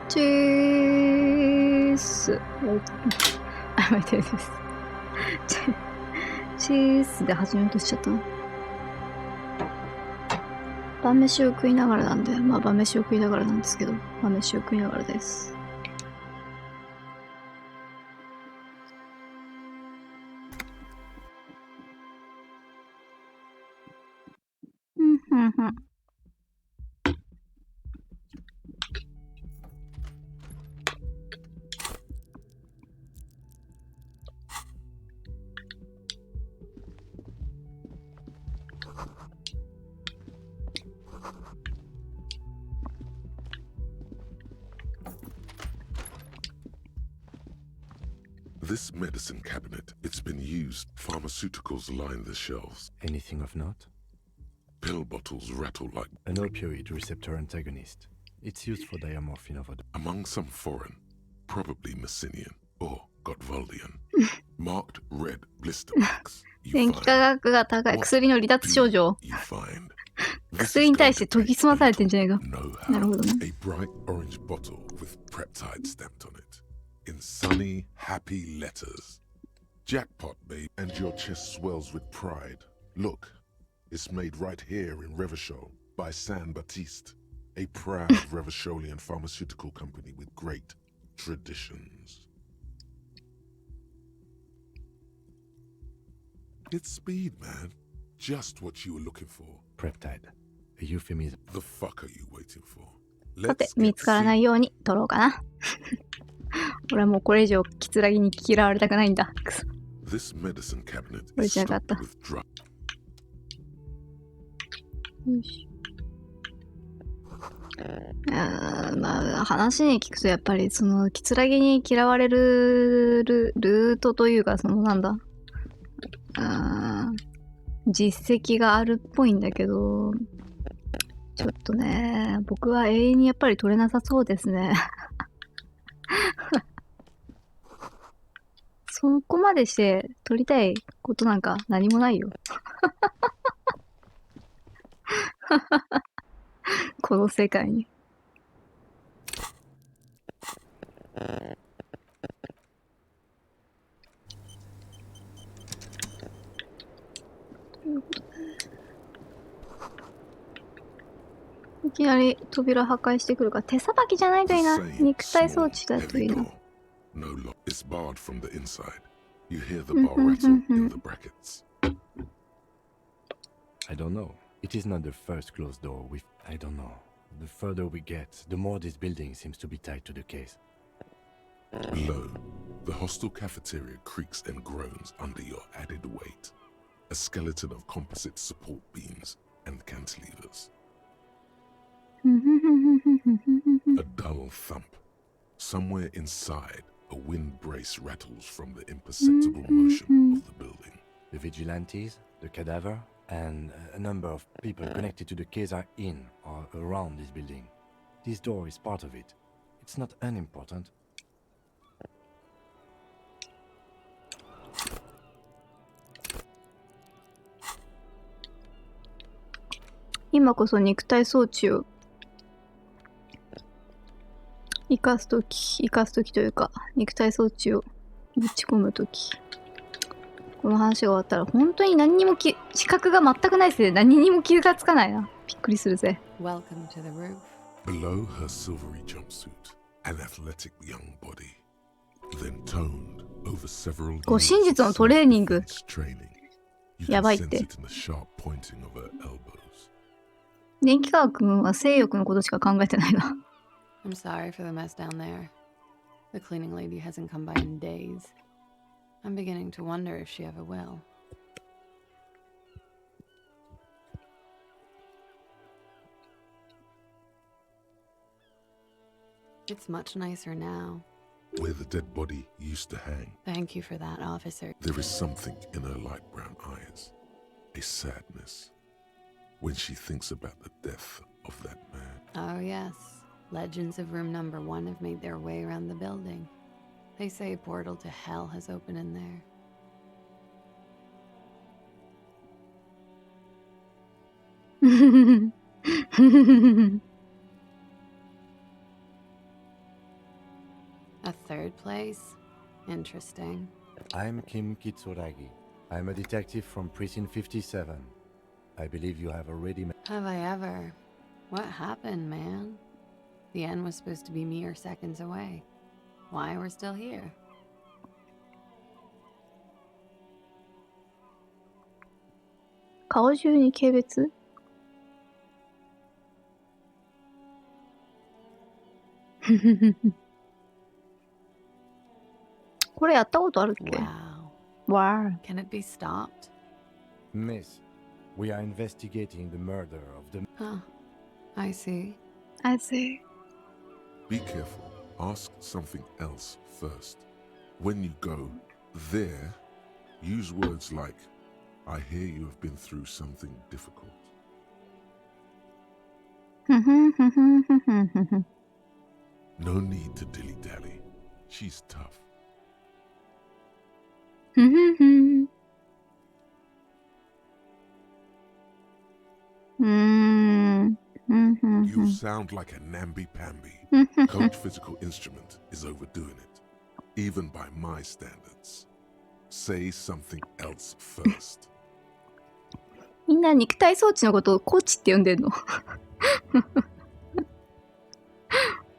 チース。あ、待ってです。チースで始めようとしちゃった。晩飯を食いながらなんで、まあ晩飯を食いながらなんですけど、晩飯を食いながらです。This medicine cabinet, it's been used. Pharmaceuticals line the shelves. Anything of note? Pill bottles rattle like An opioid receptor antagonist. It's used for diamorphine overdose. among some foreign, probably Messinian or Gotwaldian. Marked red blister marks. 電気化学が高い薬の離脱症状。薬に対して研ぎ澄まされてんじゃないか。なるほどね。A bright orange bottle with peptide stamped on it. In sunny, happy letters. Jackpot, babe, and your chest swells with pride. Look, it's made right here in Revachol by San Baptiste, a proud Revacholian pharmaceutical company with great traditions. It's speed, man. Just what you were looking for. Peptide. A euphemism. The fuck are you waiting for? さて、見つからないように取ろうかな。俺はもうこれ以上キツラギに嫌われたくないんだ。This medicine cabinet これ is じゃなかった。 stocked with drugs. よし。まあ話に聞くとやっぱりそのキツラギに嫌われるルートというかそのなんだ実績があるっぽいんだけどちょっとね僕は永遠にやっぱり取れなさそうですね。そこまでして取りたいことなんか何もないよ。この世界に。いきなり扉破壊してくるから手さばきじゃないといいな。肉体装置だといいな。No lock. It's barred from the inside. You hear the bar rattle in the brackets. I don't know. It is not the first closed door with... I don't know. The further we get, the more this building seems to be tied to the case. Below, the hostel cafeteria creaks and groans under your added weight. A skeleton of composite support beams and cantilevers. A dull thump. Somewhere inside, a wind brace rattles from the imperceptible motion of the building. The vigilantes, the cadaver, and a number of people connected to the case are in or around this building. This door is part of it. It's not unimportant. 今こそ肉体装置を生かすときというか肉体装置をぶち込むときこの話が終わったら本当に何にも視覚が全くないせいで何にも気がつかないな。びっくりするぜ。Below her silvery jumpsuit, an athletic young body, then toned over several 護身術のトレーニング training. You や can ばいっ sense て。 it in the sharp pointing of her elbows. 電気科学君は性欲のことしか考えてないな。I'm sorry for the mess down there. The cleaning lady hasn't come by in days. I'm beginning to wonder if she ever will. It's much nicer now. Where the dead body used to hang, Thank you for that, officer. there is something in her light brown eyes, a sadness, when she thinks about the death of that man. Oh, yes. Legends of room number 1 have made their way around the building. They say a portal to hell has opened in there. A third place? Interesting. I'm Kim Kitsuragi. I'm a detective from Precinct 57. I believe you have already met. Have I ever? What happened, man? The end was supposed to be mere seconds away. Why we're still here? "顔中に軽蔑?" これやったことあるっけ？ Wow. わあ。 Can it be stopped? Miss, we are investigating the murder of the... Huh. I see. I see. Be careful. Ask something else first. When you go there, use words like, I hear you have been through something difficult. ふふふふふふふふ。 No need to dilly-dally. She's tough. ふふふ。You sound like a namby-pamby. Coach physical instrument is overdoing it, even by my standards. Say something else first. みんな肉体装置のことをコーチって呼んでんの。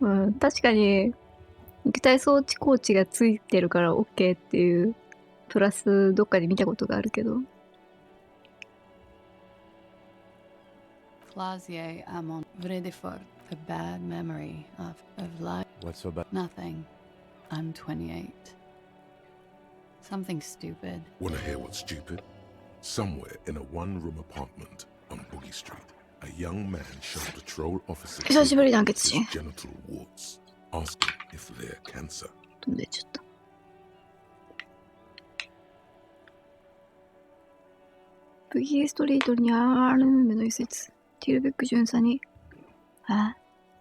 うん、確かに肉体装置コーチがついてるから OK っていうプラスどっかで見たことがあるけど。Clausier amont vrai de fort. A bad memory of life. What's so bad? Nothing. I'm 28. Something stupid. Wanna hear what's stupid? Somewhere in a one-room apartment on Boogie Street, a young man showed patrol officers 久しぶり団 his 結し。 genital warts, asking if they're cancer. 飛んでっちゃった。ブギーストリートにある目の一節。ティルベック巡査に。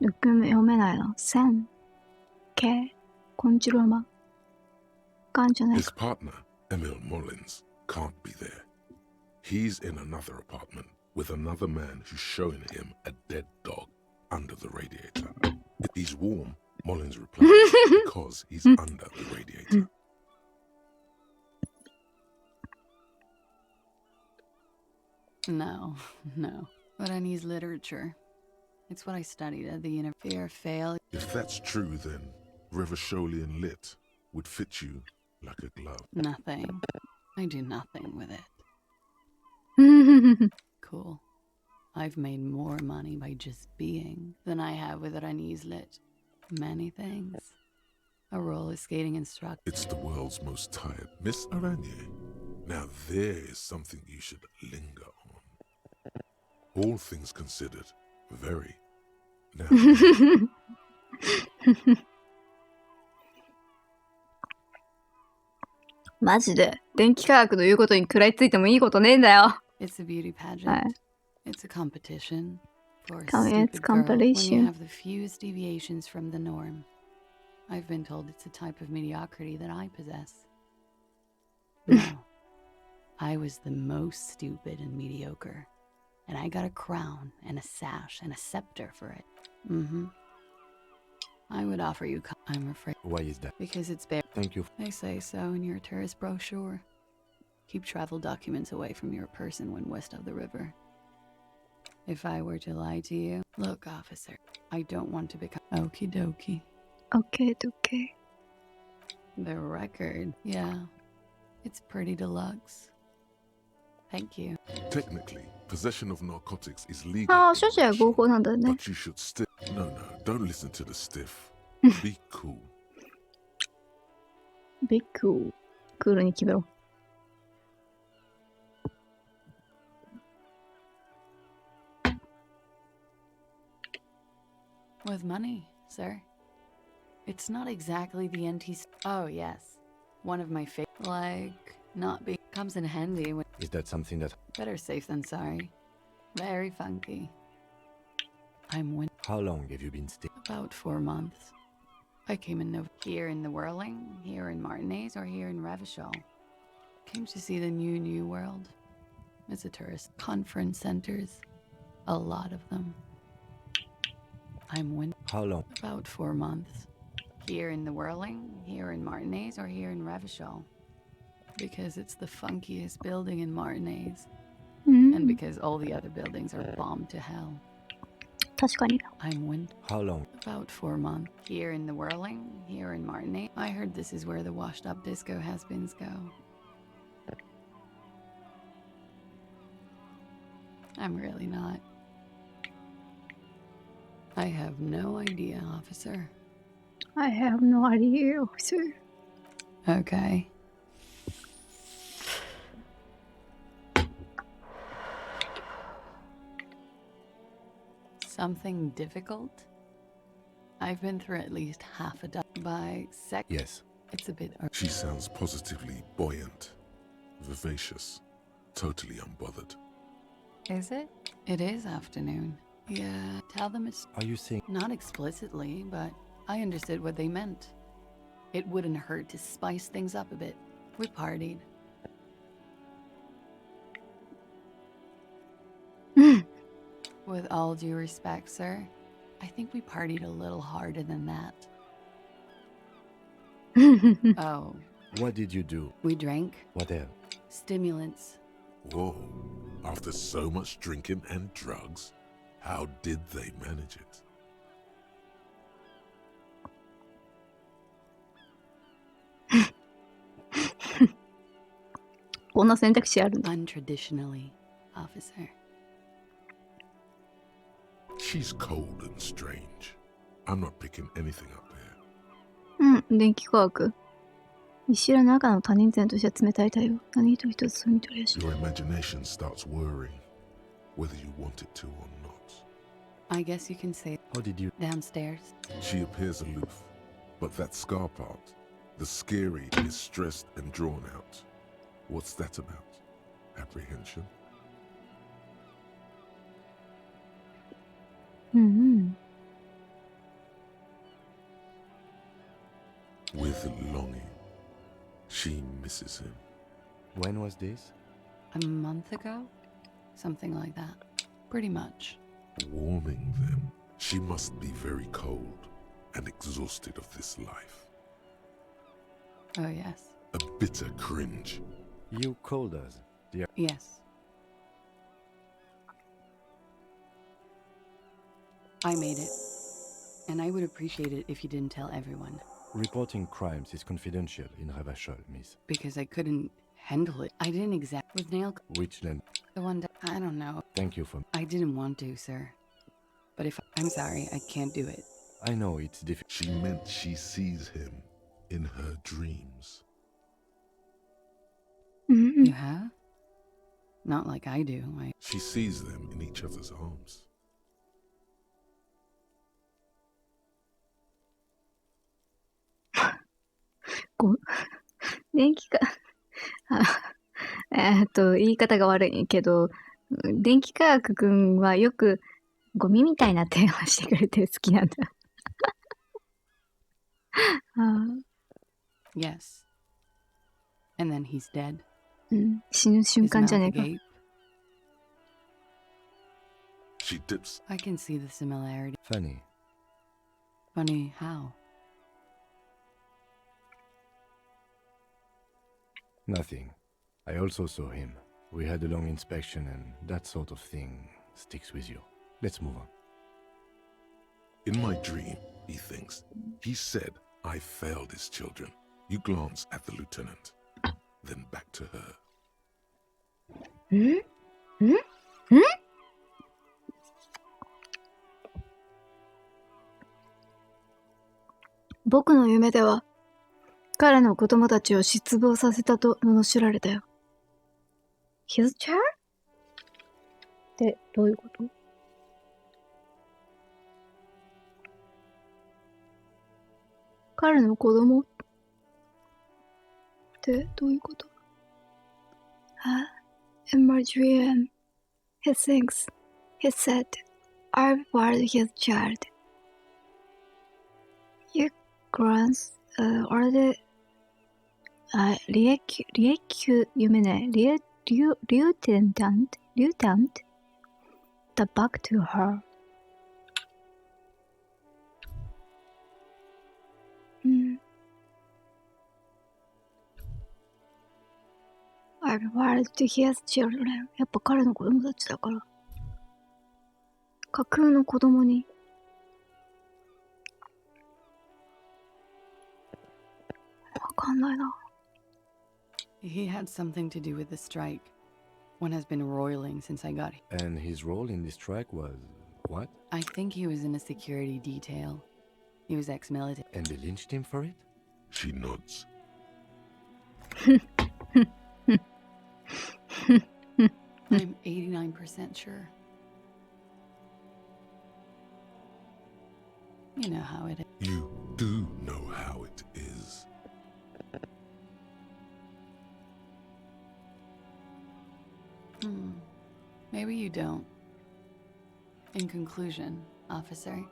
ルック読めないの。セン、ケ、コンチローマ。ガンじゃない His か。 partner, Emil Mullins, can't be there. He's in another apartment with another man who's showing him a dead dog under the radiator. He's warm, Mullins replies, because he's under the radiator. No, no. But I need literature. It's what I studied at the university. Fear, failure. If that's true, then Revacholian Lit would fit you like a glove. Nothing. I do nothing with it. Cool. I've made more money by just being than I have with Rani's Lit. Many things. A roller skating instructor. It's the world's most tired. Miss Aranye. Now there is something you should linger on. All things considered, very. Now, マジで電気科学の言うことに食らいついてもいいことねえんだよ。 It's a beauty pageant. はい。 It's a competition. For a It's stupid girl when competition. you have the fewest deviations from the norm. I've been told it's a type of mediocrity that I possess. No. I was the most stupid and mediocre. And I got a crown and a sash and a scepter for it. I would offer you I'm afraid. Why is that? Because it's bare. Thank you. They say so in your tourist brochure. Keep travel documents away from your person when west of the river. If I were to lie to you, look, officer, I don't want to become okie dokie. OK, OK. The record, yeah, it's pretty deluxe. Thank you. technically, possession of narcotics is legal. ああ、 in 所持は Russia, 合法なんだね。 but you should still. No, don't listen to the stiff. Be cool. ビッグクールに決めろ。With money, sir. It's not exactly the NT. Oh, yes. One of my favorite. Like, not being. Comes in handy when. Is that something that... Better safe than sorry. Very funky. I'm win. How long have you been staying? About 4 months. I came in here in the Whirling, here in Martinez, or here in Revachol. Came to see the new world. It's a tourist conference centers. A lot of them. I'm win. How long? About 4 months. Here in the Whirling, here in Martinez, or here in Revachol? Because it's the funkiest building in Martinez. And because all the other buildings are bombed to hell. 確かに。 I'm wind. How long? About 4 months. Here in the Whirling, here in Martinez. I heard this is where the washed up disco has-beens go. I'm really not. I have no idea, officer. I have no idea, officer. Okay. Something difficult? I've been through at least half a dozen. By Yes. it's a bit. She sounds positively buoyant, vivacious, totally unbothered. Is it? It is afternoon. Yeah, tell them it's Are you saying not explicitly, but I understood what they meant. It wouldn't hurt to spice things up a bit. We partied. With all due respect, sir, I think we partied a little harder than that. Oh, what did you do? we drank What else? stimulants. Whoa, after so much drinking and drugs, how did they manage it? こんな選択肢あるんだ。 Untraditionally, officer. She's cold and strange. I'm not picking anything up here. うん、電気科学。見知らぬ赤の他人然として冷たい対応。何一つ一つそう見とりやし。 Your imagination starts worrying, whether you want it to or not. I guess you can say How did you? downstairs. She appears aloof, but that scar part, the scary, is stressed and drawn out. What's that about? Apprehension? うんうん。 With longing, she misses him. When was this? A month ago? Something like that. Pretty much. Warming them, she must be very cold and exhausted of this life. Oh, yes. A bitter cringe. You called us, dear. Yes. I made it. And I would appreciate it if you didn't tell everyone. Reporting crimes is confidential in Revachol, miss. Because I couldn't handle it. I didn't exact with nail. Which land? The one that I don't know. Thank you for. I didn't want to, sir. But if I'm sorry, I can't do it. I know it's difficult. She meant she sees him in her dreams. うんうん。 You have? Not like I do. She sees them in each other's arms. こう電気科言い方が悪いけど、電気科学くんはよくゴミみたいな提案してくれて好きなんだ。Yes. And then he's dead. うん、死ぬ瞬 His 間じゃ mouth ねえか。 agape. She dips. I can see the similarity. Funny. Funny how? Nothing. I also saw him. We had a long inspection and that sort of thing sticks with you. Let's move on. In my dream, he thinks, he said, I failed his children. You glance at the lieutenant, then back to her. ん僕の夢では、彼の子供たちを失望させたと罵られたよ。His child? ってどういうこと？彼の子供ってどういうこと？ In my dream, he thinks, he said, I was his child. You glance, are the, リエキュ、読めない。リューテンタント the back to her. describe world to his children. やっぱ彼の子供たちだから。架空の子供に。わかんないな。He had something to do with the strike. One has been roiling since I got here. And his role in this strike was what? I think he was in a security detail. He was ex-military. And they lynched him for it? She nods. I'm 89% sure. You know how it is. You do know how it is. Maybe you don't. In conclusion, officer,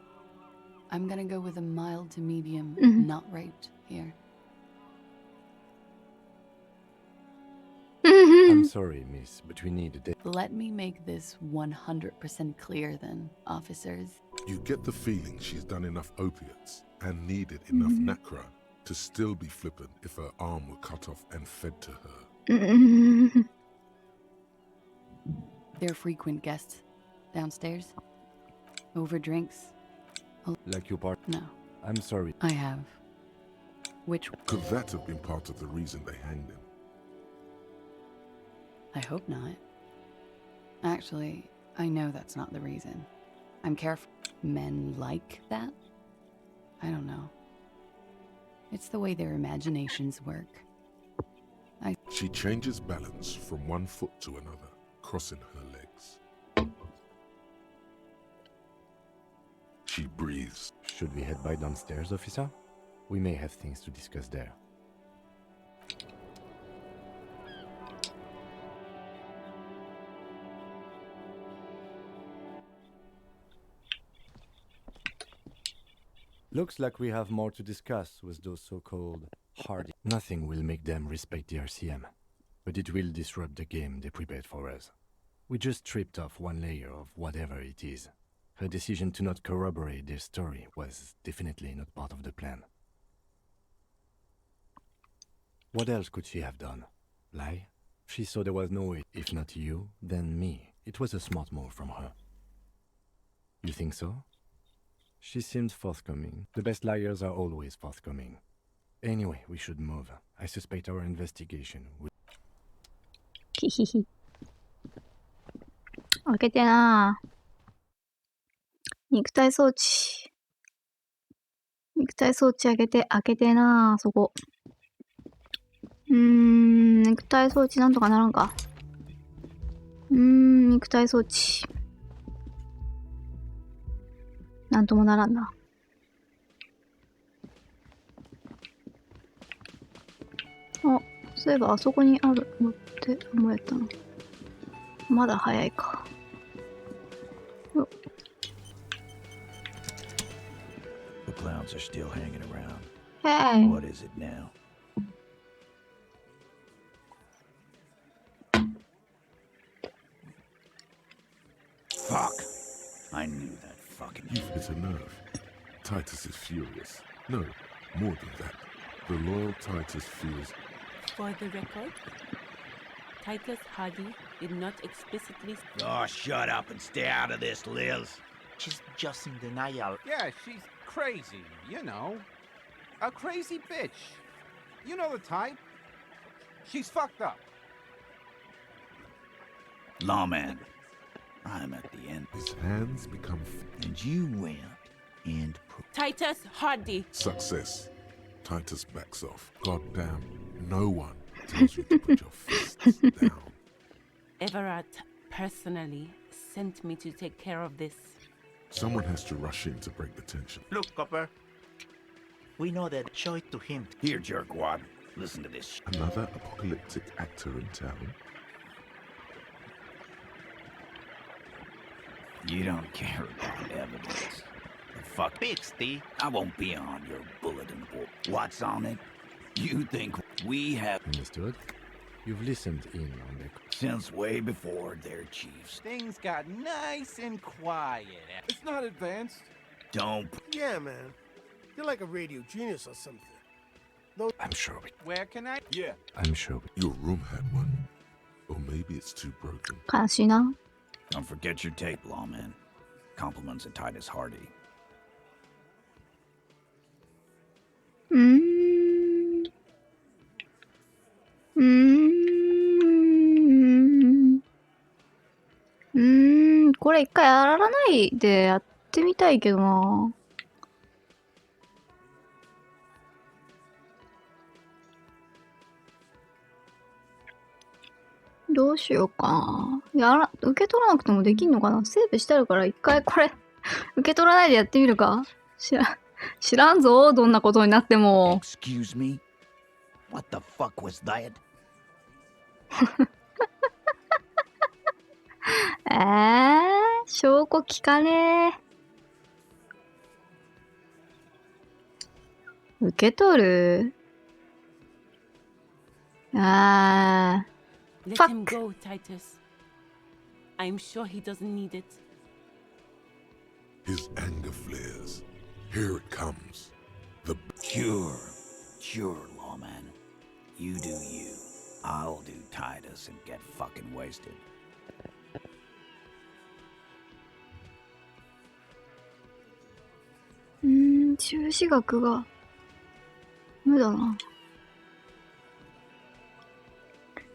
I'm gonna go with a mild to medium, not raped here. I'm sorry, miss, but we need a day. Let me make this 100% clear then, officers. You get the feeling she's done enough opiates and needed enough nacra to still be flippant if her arm were cut off and fed to her. They're frequent guests downstairs. Over drinks. Like your part? No, I'm sorry. I have. Which Could that have been part of the reason they hanged him? I hope not. Actually, I know that's not the reason. I'm careful. Men like that? I don't know. It's the way their imaginations work. She changes balance from one foot to another, crossing her legs. She breathes. Should we head by downstairs, officer? We may have things to discuss there. Looks like we have more to discuss with those so-called hardy. Nothing will make them respect the RCM, but it will disrupt the game they prepared for us. We just stripped off one layer of whatever it is. Her decision to not corroborate their story was definitely not part of the plan. What else could she have done? Lie? She saw there was no way. If not you, then me. It was a smart move from her. You think so? She seemed forthcoming. The best liars are always forthcoming. Anyway, we should move. I suspect our investigation will... ヒヒヒ。開けてなぁ。肉体装置。肉体装置開けてなぁ、そこ。肉体装置なんとかならんか。肉体装置。なんともならんな。あ、そういえばあそこにあるのって思えたの。まだ早いか。The clowns are still hanging around. Hey. What is it now? Fuck! I knew that fucking... You've hit a nerve. Titus is furious. No, more than that. The loyal Titus feels... For the record, Titus Hardy did not explicitly. Oh, shut up and stay out of this, Liz. She's just in denial. Yeah, she's crazy, you know. A crazy bitch. You know the type. She's fucked up. Lawman, I'm at the end. His hands become... And you went and... Titus Hardy. Success. Titus backs off. Goddamn, no one tells you to put your fists down. Everett personally sent me to take care of this. Someone has to rush in to break the tension. Look, Copper. We know that. Show it to him. Here, jerkwad. Listen to this. Another apocalyptic actor in town. You don't care about evidence. The fuck, Pixty. I won't be on your bulletin board. What's on it? You think we have... Understood? You've listened in on the... Since way before their chiefs. Things got nice and quiet. It's not advanced. Don't... Yeah, man. You're like a radio genius or something. I'm sure we... Where can I? Yeah. I'm sure we... Your room had one. Maybe it's too broken. 悲しいな。 Don't forget your tape, lawman. Compliments of Titus Hardy. うーん。うーん。うーん。これ一回やらないでやってみたいけどな。どうしようかな。受け取らなくてもできんのかな。セーブしてあるから一回これ受け取らないでやってみるか。知らんぞ、どんなことになっても。Excuse me? What the fuck was that? 証拠聞かねえ。受け取るLet Fuck. him go, Titus. I'm sure he doesn't need it. His anger flares. Here it comes. The Sure, lawman. You do you. I'll do Titus and get fucking wasted. 中止額が無だな。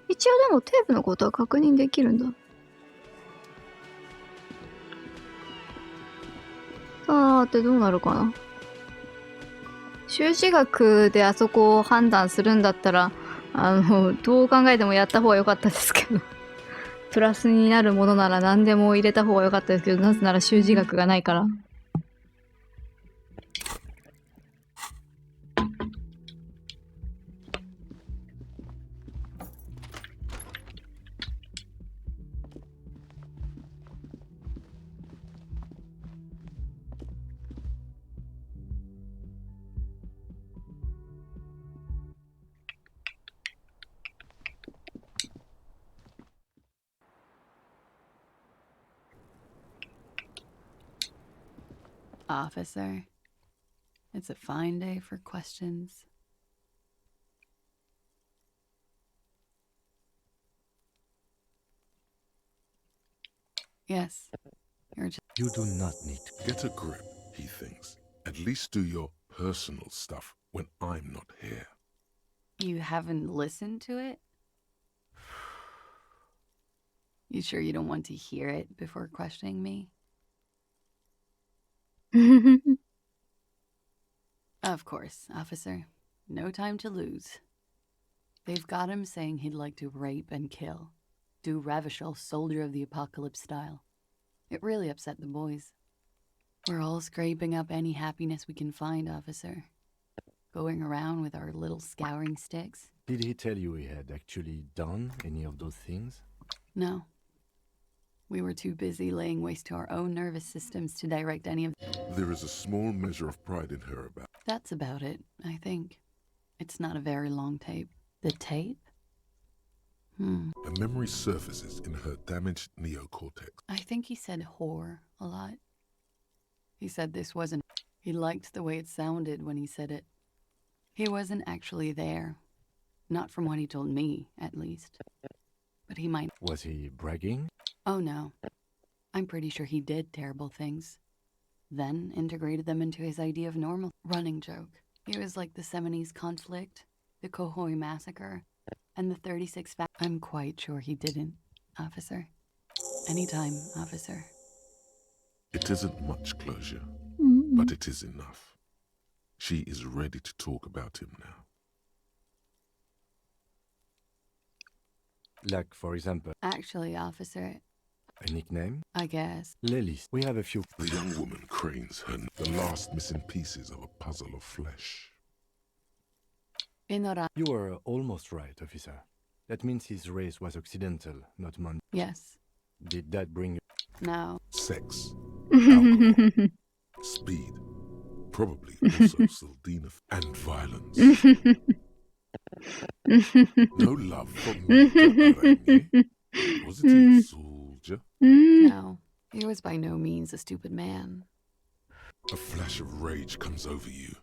一応でもテープのことは確認できるんだ。さてどうなるかな。収支額であそこを判断するんだったらどう考えてもやった方が良かったですけどプラスになるものなら何でも入れた方が良かったですけど、なぜなら収支額がないから。Officer, it's a fine day for questions. Yes, you're just... You do not need to. Get a grip, he thinks. At least do your personal stuff when I'm not here. You haven't listened to it? You sure you don't want to hear it before questioning me? Of course, officer. No time to lose. They've got him saying he'd like to rape and kill. Do Ravishal Soldier of the Apocalypse style. It really upset the boys. We're all scraping up any happiness we can find, officer. Going around with our little scouring sticks. Did he tell you he had actually done any of those things? No. We were too busy laying waste to our own nervous systems to direct any of... There is a small measure of pride in her about. That's about it, I think. It's not a very long tape. The tape? A memory surfaces in her damaged neocortex. I think he said whore a lot. He said this wasn't... He liked the way it sounded when he said it. He wasn't actually there. Not from what he told me, at least. But he might... Was he bragging? Oh no. I'm pretty sure he did terrible things. Then integrated them into his idea of normal. Running joke. He was like the Seminese conflict, the Kohoi massacre, and the 36 I'm quite sure he didn't, officer. Anytime, officer. It isn't much closure, but it is enough. She is ready to talk about him now. Like, for example, Actually, officer, a nickname? I guess. Lelis. We have a few. The young woman cranes the last missing pieces of a puzzle of flesh. Inora. You were almost right, officer. That means his race was occidental, not Mon. Yes. Did that bring you? No. Sex, alcohol, speed, probably also Sildina, and violence. No love for me. Was it a soldier? No. He was by no means a stupid man. A flash of rage comes over you.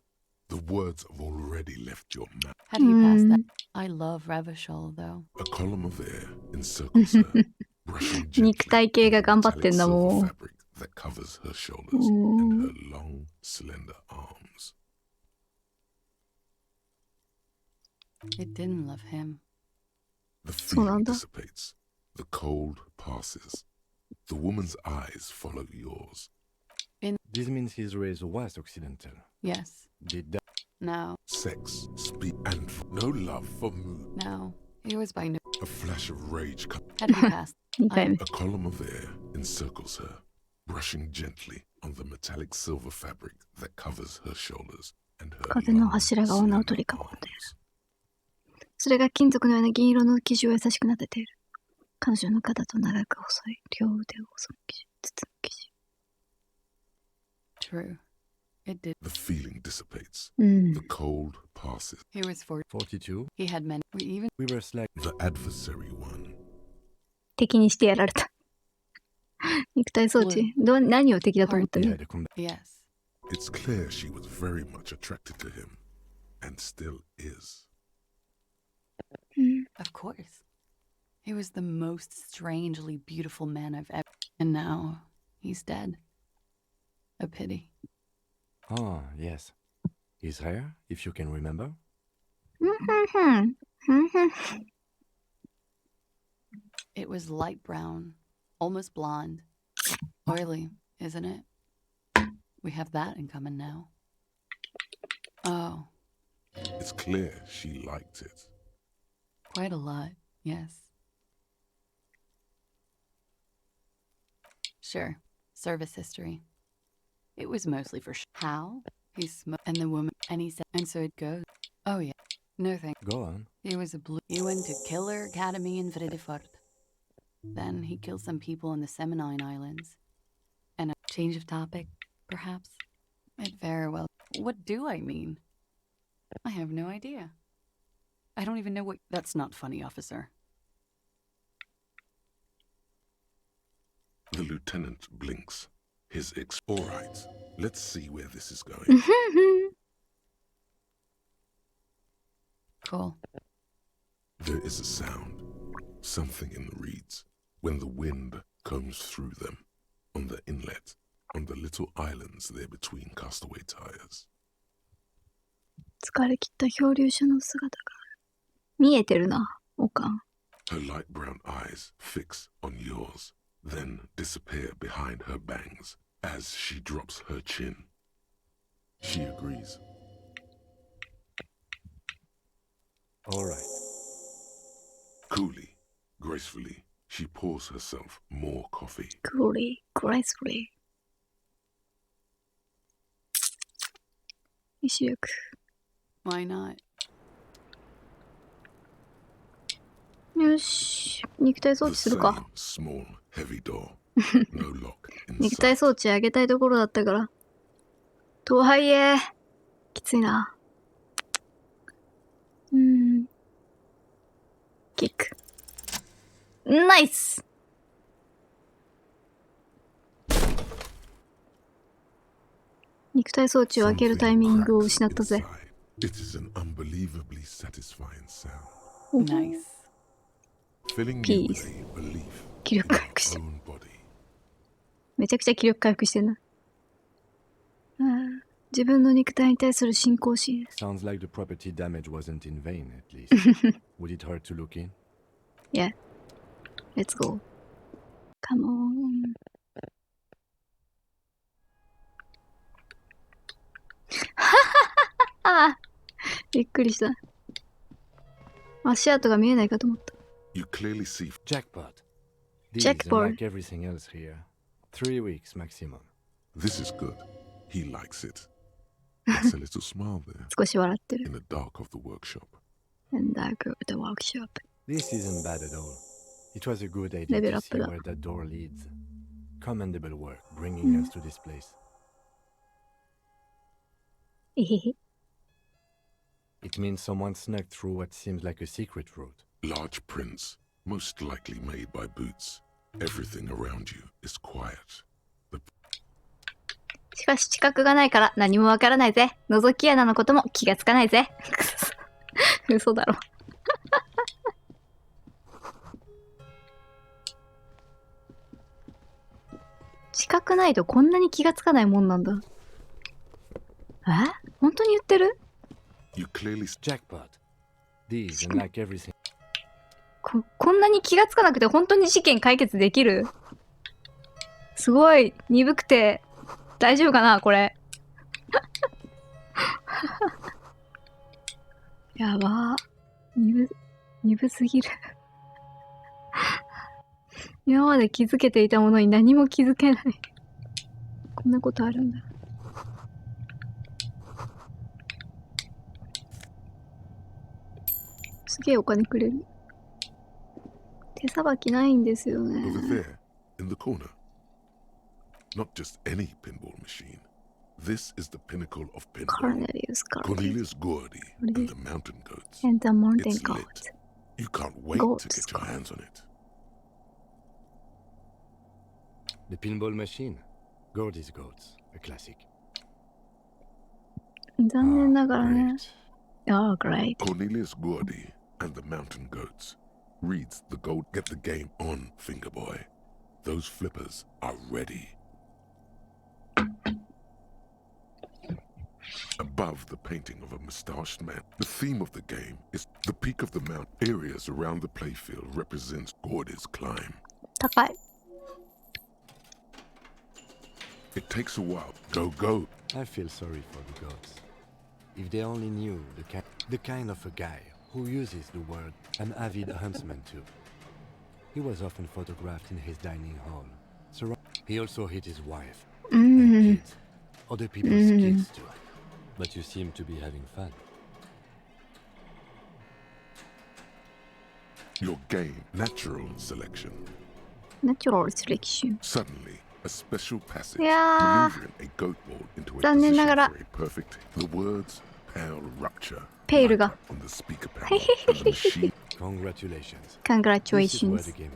The words have already left your mouth. How do you pass that? I love Revachol, though. A column of air encircles her, brushing 肉 gently 体系が on the 頑張ってん metallic だ silver もん。 fabric that covers her shoulders and her long, slender arms. It didn't love him. The そうなん feeling だ。 dissipates. The cold passes. The woman's eyes follow yours. This means his race was Occidental. Yes. Did that No. Sex, speed, and no love for mood. No. He was by no. A flash of rage. How do you pass? 2回目。 A column of air encircles her, brushing gently on the metallic silver fabric that covers her shoulders and her 風の long, 柱が女を slender 取り囲んでいる。 arms. それが金属のような銀色の生地を優しくなでている。彼女の肩と長く細い両腕をその生地、包む生地。 True. It did. The feeling dissipates. うん。 The cold passes. He was 42? He had many. We even. We were slightly. The adversary one. 敵にしてやられた。肉体装置。何を敵だと思ってる He had a combat. Yes. It's clear she was very much attracted to him, and still is. うん。 Of course. He was the most strangely beautiful man I've ever. And now he's dead. A pity. Ah, yes. His hair, if you can remember. ふんふんふん。ふんふん。 It was light brown, almost blonde. Oily, isn't it? We have that in common now. Oh, It's clear she liked it. quite a lot, yes. Sure, service history. It was mostly for how he smoked, and the woman, and he said, and so it goes. Oh yeah, no thank. Go on. He was a blue. He went to Killer Academy in Vredefort. Then he killed some people in the Seminine Islands. And a change of topic, perhaps? It very well. What do I mean? I have no idea. I don't even know what. That's not funny, officer. The lieutenant blinks. All right, let's see where this is going. Cool. There is a sound, something in the reeds, when the wind combs through them, on the inlet, on the little islands there between castaway tires. 疲れ切った漂流者の姿が見えてるな、おかん。 Her light brown eyes fix on yours, then disappear behind her bangs as she drops her chin. She agrees. All right. Coolly, gracefully, she pours herself more coffee. Coolly, gracefully. 意志力。 Why not? よし、肉体装 The 置するか。 same small, heavy door. No lock 肉体 inside. 装置上げたいところだったから。とはいえ、きついな。キック。ナイス。肉体装置を開けるタイミングを失ったぜ。 It is an unbelievably satisfying sound, Nice. filling you Peace. with a belief 気 in 力回 your 復してる。 own body. めちゃくちゃ気力回復してるな。自分の肉体に対する信仰心。 Sounds like the property damage wasn't in vain, at least. Would it hurt to look in? Yeah. Let's go. Come on. びっくりした。足跡が見えないかと思った。 You clearly see Jackpot. These, Jackpot. like everything else here. 3 weeks maximum. this is good. He likes it. That's a little smile there 少し笑ってる。 in the dark of the workshop. And I go to the workshop. This isn't bad at all. It was a good idea Level to up see that. where that door leads. Commendable work bringing us to this place. えへへ。 It means someone snuck through what seems like a secret route. Large prints, most likely made by boots. Everything around you is quiet. しかし知覚がないから何もわからないぜ。覗き穴のことも気がつかないぜ。嘘だろ。知覚ないとこんなに気がつかないもんなんだ。え？本当に言ってる？ You clearly jackpot. These and like everything. こんなに気がつかなくて本当に事件解決できる？すごい鈍くて大丈夫かなこれ。やばー。鈍すぎる。今まで気づけていたものに何も気づけない。こんなことあるんだ。すげえお金くれる。手さばきないんですよね。 Over there, in the corner. Not just any pinball machine. This is the pinnacle of pinball. Cornelius Gordy and the Mountain Goats. And the Mountain It's Goats. lit. You can't wait to get your hands on it. The pinball machine. Gordy's Goats. A classic. 残念ながらね。Oh, great. Cornelius Gordy and the Mountain Goats. Reads the gold. Get the game on, Finger Boy. Those flippers are ready. Above the painting of a mustached man, the theme of the game is the peak of the mountain. Areas around the playfield represents Gordy's climb. 高い。 It takes a while. Go, go. I feel sorry for the goats. If they only knew the kind of a guy who uses the word an avid huntsman too. He was often photographed in his dining hall. He also hit his wife and kids. Other people's kids too. But you seem to be having fun. Your game, natural selection. Natural selection. Suddenly, a special passage Yeah. maneuvering a goat ball into a 残念 position ながら for a perfect. The words pale rupture. ペールが。 On the speaker panel and the machine. Congratulations. Congratulations. This is where the game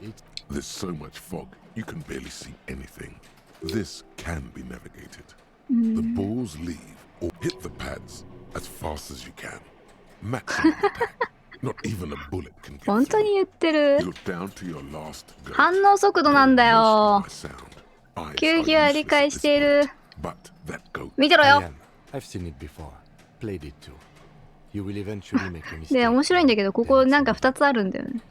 ends. There's so much fog, you can barely see anything. This can be navigated. The balls leave or hit the pads as fast as you can. Maximum attack. Not even a bullet can get 本当 through. に言ってる。 You're down to your last goat. 反応速度なんだ Most よ of。my sound. Eyes 球 are 技は useless 理解 at し this ている。 point, but that goat 見てろ I よ。 am. I've seen it before. Played it too. You will eventually make a mistake. で、面白いんだけど、ここなんか2つあるんだよね。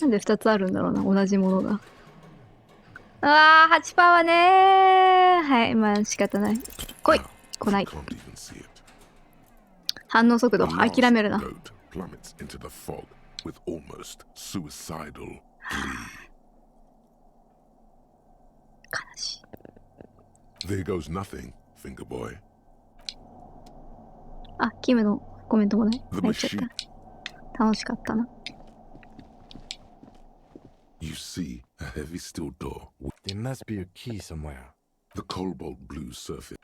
なんで2つあるんだろうな、同じものが。8%はねー。はい、まあ仕方ない。来い。来ない。 can't even see it. 反応速度、 The last 諦めるな。 goat plummets into the fog with almost suicidal glee. 悲しい。 There goes nothing, Finger Boy. あ、キムのコメントもね、 The 入っちゃっ machine. た。楽しかったな。You see a heavy steel door with There must be a key somewhere. the cobalt blue surface.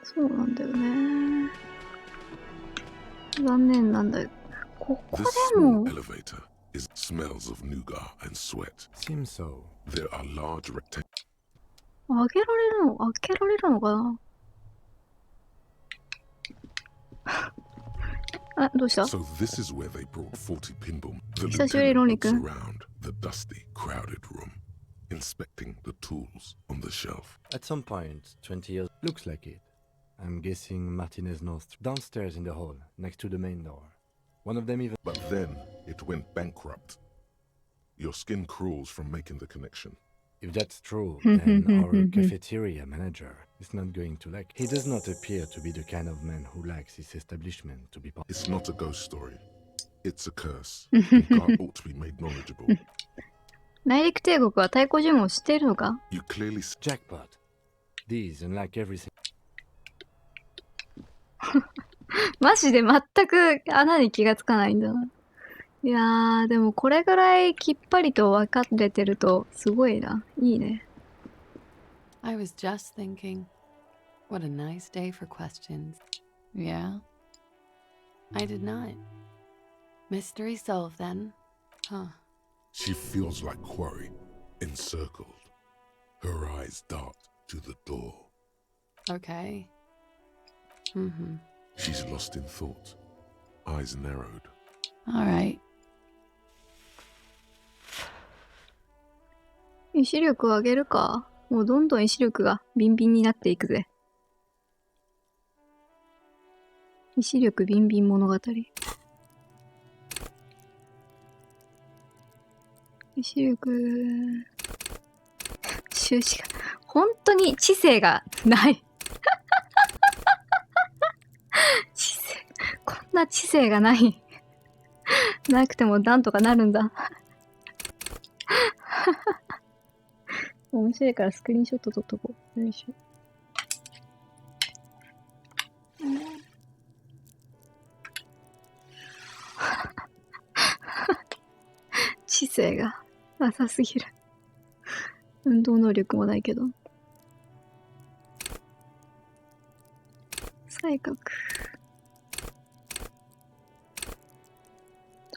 そうなんだよね。残念なんだよ。ここ This で small も elevator is smells of nougat and sweat. Seems so. There are large rectangles. 開けられるのかな。あ、どうした？ So this is where they brought 40 pinball. The 久しぶり、 lieutenant ロニ looks 君。 around the dusty, crowded room, inspecting the tools on the shelf. At some point, 20 years. Looks like it. I'm guessing Martinez North. Downstairs in the hall, next to the main door. One of them even. But then it went bankrupt. Your skin crawls from making the connection. If that's true, then our cafeteria manager is not going to like. He does not appear to be the kind of man who likes his establishment to be part. It's not a ghost story. It's a curse. And God ought to be made knowledgeable. 内陸帝国は太鼓呪文を知っているのか？ You clearly Jackpot. These, unlike everything. マジで全く穴に気がつかないんだな。いやー、でもこれぐらいきっぱりと分かれてるとすごいな。いいね。I was just thinking, what a nice day for questions. Yeah? I did not. Mystery solved then. Huh. She feels like quarry, encircled. Her eyes dart to the door. Okay. She's lost in thought, eyes narrowed. All right. 意志力を上げるか。もうどんどん意志力がビンビンになっていくぜ。意志力ビンビン物語。意志力収支が本当に知性がない知性、こんな知性がないなくてもなんとかなるんだ面白いからスクリーンショット撮っとこう。よいしょ。知性がなさすぎる。運動能力もないけど。才覚。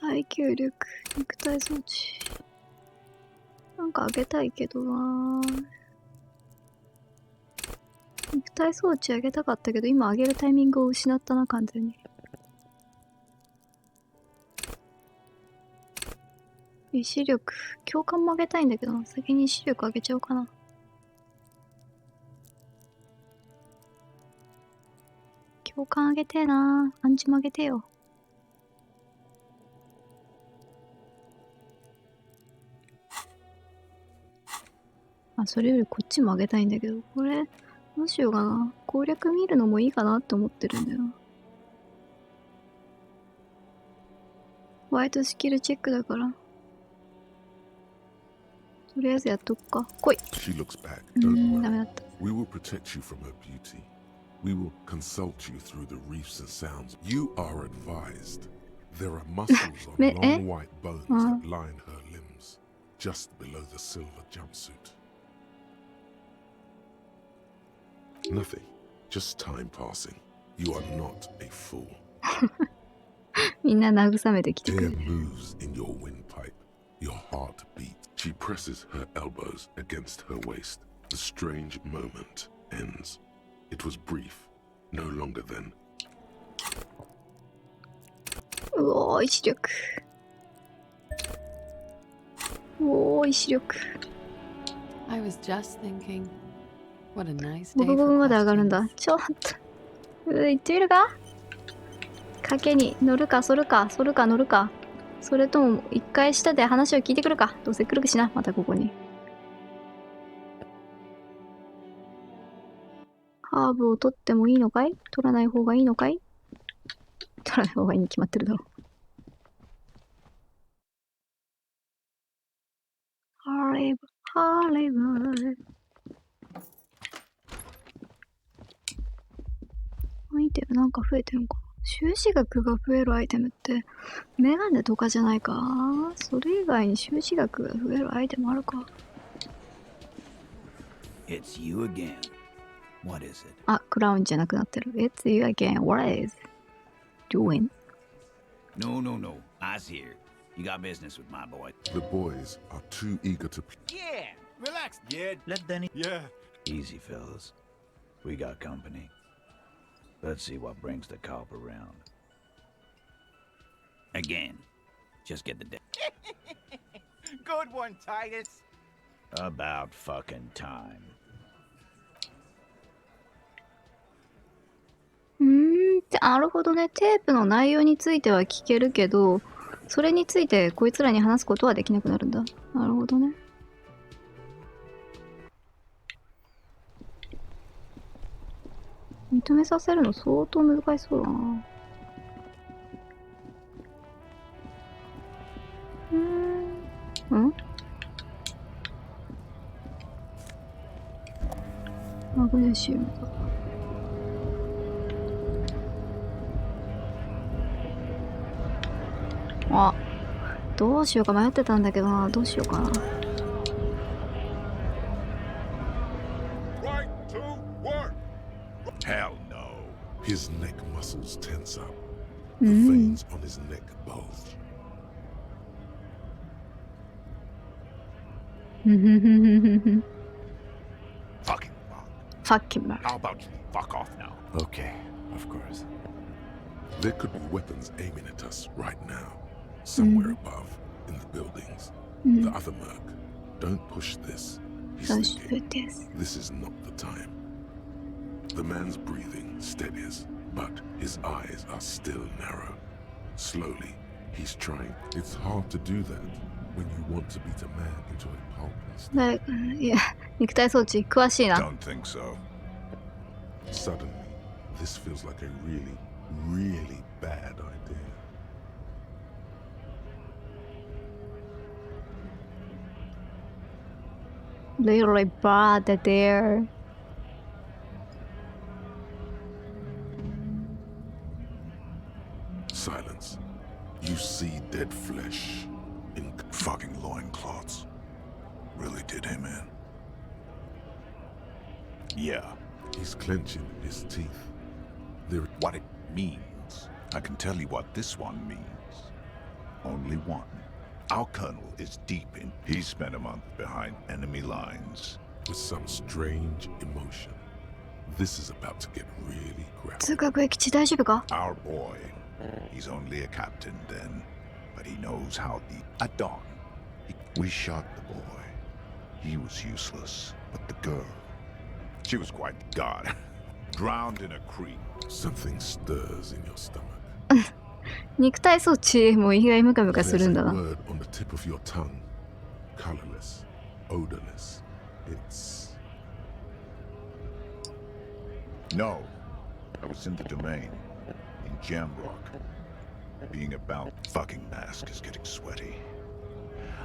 耐久力。肉体装置。なんかあげたいけどな。肉体装置あげたかったけど、今あげるタイミングを失ったな、完全に。意志力。共感もあげたいんだけどな。先に意志力あげちゃおうかな。共感あげてえな。暗示もあげてよ。あ、それよりこっちもあげたいんだけど、これ、どうしようかな。攻略見るのもいいかなって思ってるんだよな。ホワイトスキルチェックだから。とりあえずやっとくか。来い。She looks back. Don't ダメ worry. だった。We will protect you from her beauty. We will consult you through the reefs and sounds. You are advised. There are muscles on long white bones that line her limbs, just below the silver jumpsuit. Nothing. Just time passing. You are not a fool. みんな慰めてきてくれ Air る。 moves in your windpipe. Your heart beats. She presses her elbows against her waist. The strange moment ends. It was brief. No longer then. うおー、意志力。うおー、意志力。I was just thinking, what a nice ボ day ブボブ for まで上がるんだ。 questions. ちょっと。行ってみるか？賭けに乗るか、反るか、反るか乗るか。それとも一回下で話を聞いてくるか。どうせ来るしな、またここに。ハーブを取ってもいいのかい？取らない方がいいのかい？取らない方がいいに決まってるだろう。ハリブ、ハリブ。アイテムなんか増えてるのかな？収支額が増えるアイテムってメガネとかじゃないか？それ以外に収支額が増えるアイテムあるか？ It's you again. What is it? あ、クラウンじゃなくなってる。It's you again. What is doing? No, no, no. I's here. You got business with my boy. The boys are too eager to. Yeah. Relax. Yeah, let Danny. Yeah. Easy, fellas. We got company. Let's see what brings the cop around. Again. Just get the Good one, Titus. About fucking time. なるほどね。テープの内容については聞けるけど、それについてこいつらに話すことはできなくなるんだ。なるほどね。認めさせるの相当難しそうだな。マグネシウムだ。あ、どうしようか迷ってたんだけどな。どうしようかな。Right to work. Hell no. His neck muscles tense up. The veins on his neck bulge. Fucking fuck. Fucking man. How about you fuck off now? Okay, of course. There could be weapons aiming at us right now, somewhere above, in the buildings. The other merc. Don't push this. He's Don't thinking, put this. this is not the time. The man's breathing steadies, but his eyes are still narrow. Slowly, he's trying. It's hard to do that when you want to beat a man into a pulp. 誰か、いや、肉体装置詳しいな。 Don't think so. Suddenly, this feels like a really, really bad idea. Really bad there. Silence. You see dead flesh in fucking loincloths. Really did him in. Yeah. He's clenching his teeth. There. What it means. I can tell you what this one means. Only one. Our colonel is deep in. He spent a month behind enemy lines. With some strange emotion. This is about to get really graphic. 通学駅地大丈夫か？ Our boy. He's only a captain then, but he knows how the... At dawn, we shot the boy. He was useless, but the girl... She was quite the god. Drowned in a creek. Something stirs in your stomach. 肉体装置も意外ムカムカす There's るん a だな。 word on the tip of your tongue. Colorless. Odorless. It's... No. I was in the domain. In Jamrock. Being about fucking mask is getting sweaty.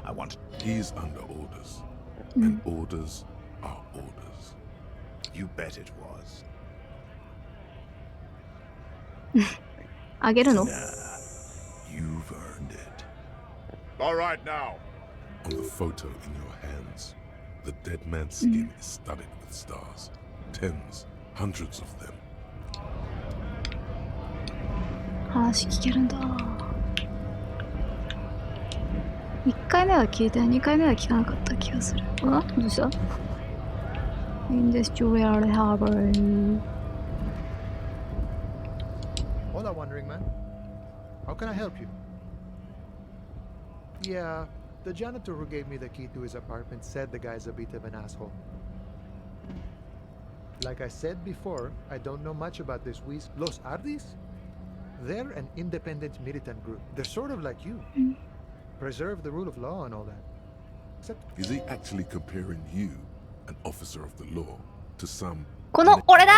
I want... He's under orders. And orders are orders. You bet it was. あげるの？ Nah. You've earned it. All right now. On the photo in your hands, the dead man's skin is studded with stars. Tens, hundreds of them. 話聞けるんだ。1回目は聞いて、2回目は聞かなかった気がする。あ、どうした？ Industrial Harbor。 Hola, wandering man. How can I help you? Yeah, the janitor who gave me the key to his apartment said the guy's a bit of an asshole. Like I said before, I don't know much about this Los Ardis? They're an independent militant group. They're sort of like you. Preserve the rule of law and all that. Except... Is he actually comparing you, an officer of the law, to some... この俺だ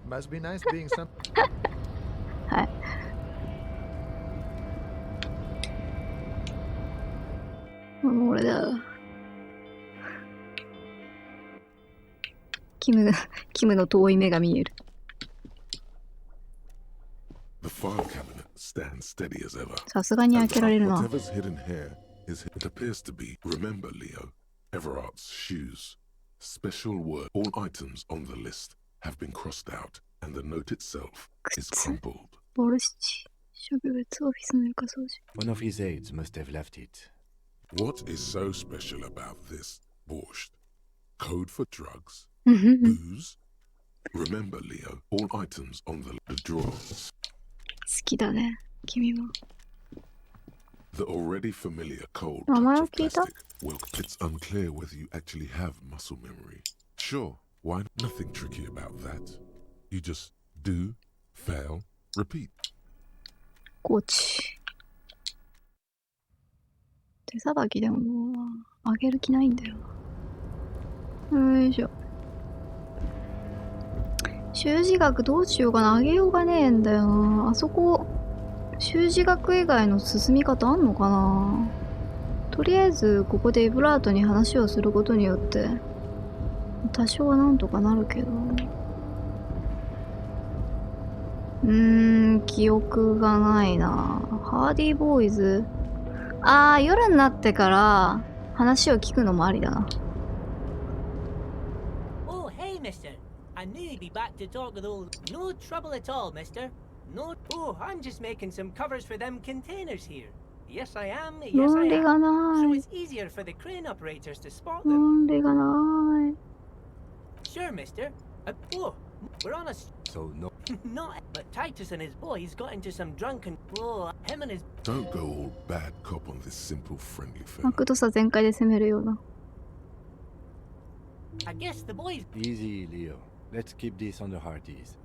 Must be nice being some... はい。もう俺だ。キムの遠い目が見える。The file cabinet stands steady as ever. さすがに開けられるな。 Whatever's hidden here is it appears to be. Remember, Leo, Everart's shoes. Special word. All items on the list have been crossed out, and the note itself is crumpled. ボルシチ。植物オフィスの床掃除。 One of his aides must have left it. What is so special about this, Borscht? Code for drugs? Booze? Remember, Leo, all items on the drawers. 好きだね、君も。 The already familiar cold 名前 touch を of 聞いた？ plastic. Well, it's unclear whether you actually have muscle memory. Sure, why? Nothing tricky about that. You just do, fail, repeat. コーチ。手さばきでももう、あげる気ないんだよな。よいしょ。習字学どうしようかな。あげようがねえんだよな。あそこ、習字学以外の進み方あんのかな。とりあえず、ここでイブラートに話をすることによって、多少はなんとかなるけど。記憶がないな。ハーディーボーイズ。ああ、夜になってから話を聞くのもありだな。Oh, hey, mister. I knew you'd be back to talk with old... No trouble at all, mister. No... Oh, I'm just making some covers for them containers here. Yes, I am. Yes, 論 I 理が am. な So い。 it's easier for the crane operators to spot them. 論理がない。 Sure, mister. Oh, we're on a... So no. Not... But Titus and his boys got into some drunken... Oh, him and his... Don't go all bad cop on this simple, friendly マ fella. クドサ全開で攻めるような。I guess the boys... Easy, Leo. Let's keep this on the hearties.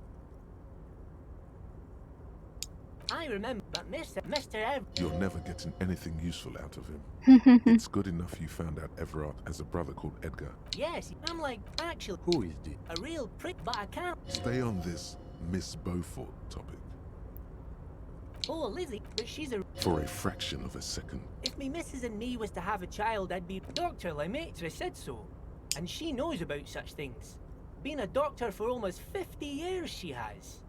I remember, but Mr. Ev... You're never getting anything useful out of him. It's good enough you found out Everard has a brother called Edgar. Yes, I'm like, actually, Who is this? a real prick, but I can't... Stay on this Miss Beaufort topic Oh, Lizzie, but she's a... for a fraction of a second. If me missus and me was to have a child, I'd be... Dr. Lemaitre said so. And she knows about such things. Been a doctor for almost 50 years, she has.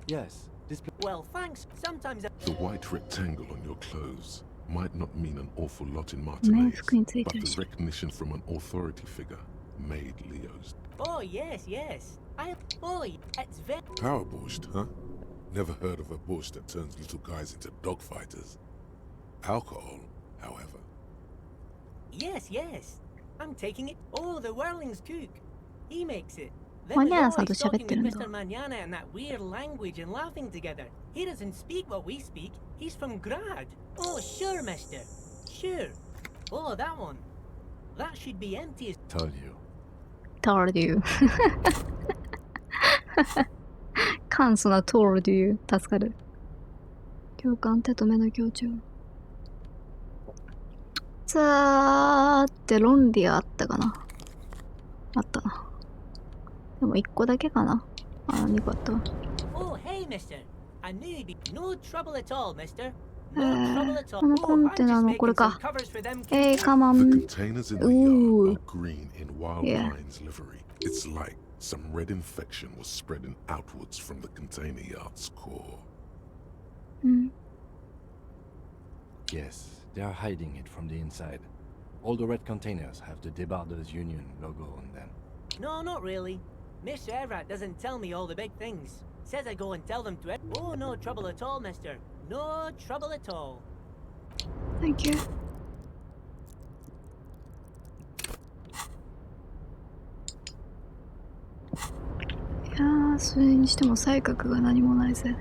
Yes, this. Well, thanks. Sometimes I... The white rectangle on your clothes might not mean an awful lot in ね、 Martinez, 服につい but てる the し。 recognition from an authority figure made Leo's. Oh, yes, yes. Oh, it's very... Power borscht, huh? Never heard of a borscht that turns little guys into dogfighters. Alcohol, however. Yes, yes. I'm taking it. Oh, the Whirling's cook. He makes it. Then Manana was さんと always 喋っ talking て with るんだ。 Mr. Manana in that weird language and laughing together. He doesn't speak what we speak. He's from Grad. Oh, sure, mister. Sure. Oh, that one. That should be empty as... Told you. told you 簡素な told you 助かる。共感手と目の強調。さーって論理あったかな。あったな。でも1個だけかな。2個あったわ。 Oh, hey, mister. I knew you'd be... No trouble at all, mister. こ No trouble at all. のコンテナ I'm の just これ making か some。covers for them Hey, kids. come The on. containers in the Ooh. yard are green in Wild Yeah. Line's livery. It's like some red infection was spreading outwards from the container yard's core. うん。 Yes, they are hiding it from the inside. All the red containers have the Debarders Union logo on them. No, not really. Mr. Everett doesn't tell me all the big things. Says I go and tell them to... Oh, no trouble at all, mister. No trouble at all. Thank you. いやー、それにしても才覚が何もないぜ。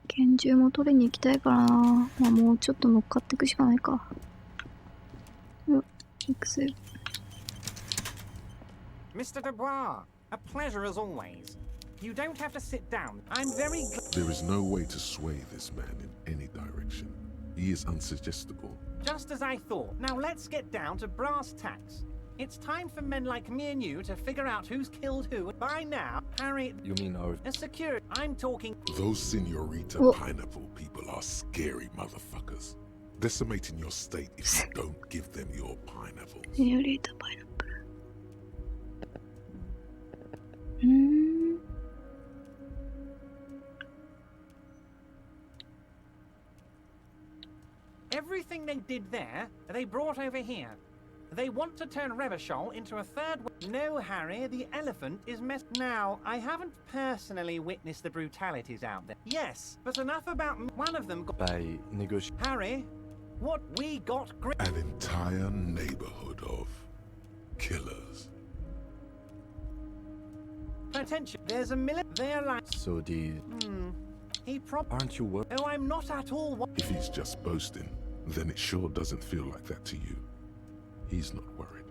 拳銃も取りに行きたいからな。まあ、もうちょっと乗っかっていくしかないか。よっ、行くぜ。Mr. Dubois, a pleasure as always. You don't have to sit down. I'm very glad. There is no way to sway this man in any direction. He is unsuggestible. Just as I thought. Now let's get down to brass tacks. It's time for men like me and you to figure out who's killed who. By now, Harry... You mean our... A security... I'm talking... Those Senorita Well- Pineapple people are scary motherfuckers. Decimating your state if you don't give them your pineapples. セニョリータパイナップル。うーん。 Everything they did there, they brought over here. They want to turn Revachol into a third... No, Harry, the elephant is Now, I haven't personally witnessed the brutalities out there. Yes, but enough about... One of them got... By negotiation. Harry, what we got... An entire neighborhood of killers. Attention, there's a They're like... So the... He Aren't you worried? Oh, I'm not at all... If he's just boasting, then it sure doesn't feel like that to you. He's not worried.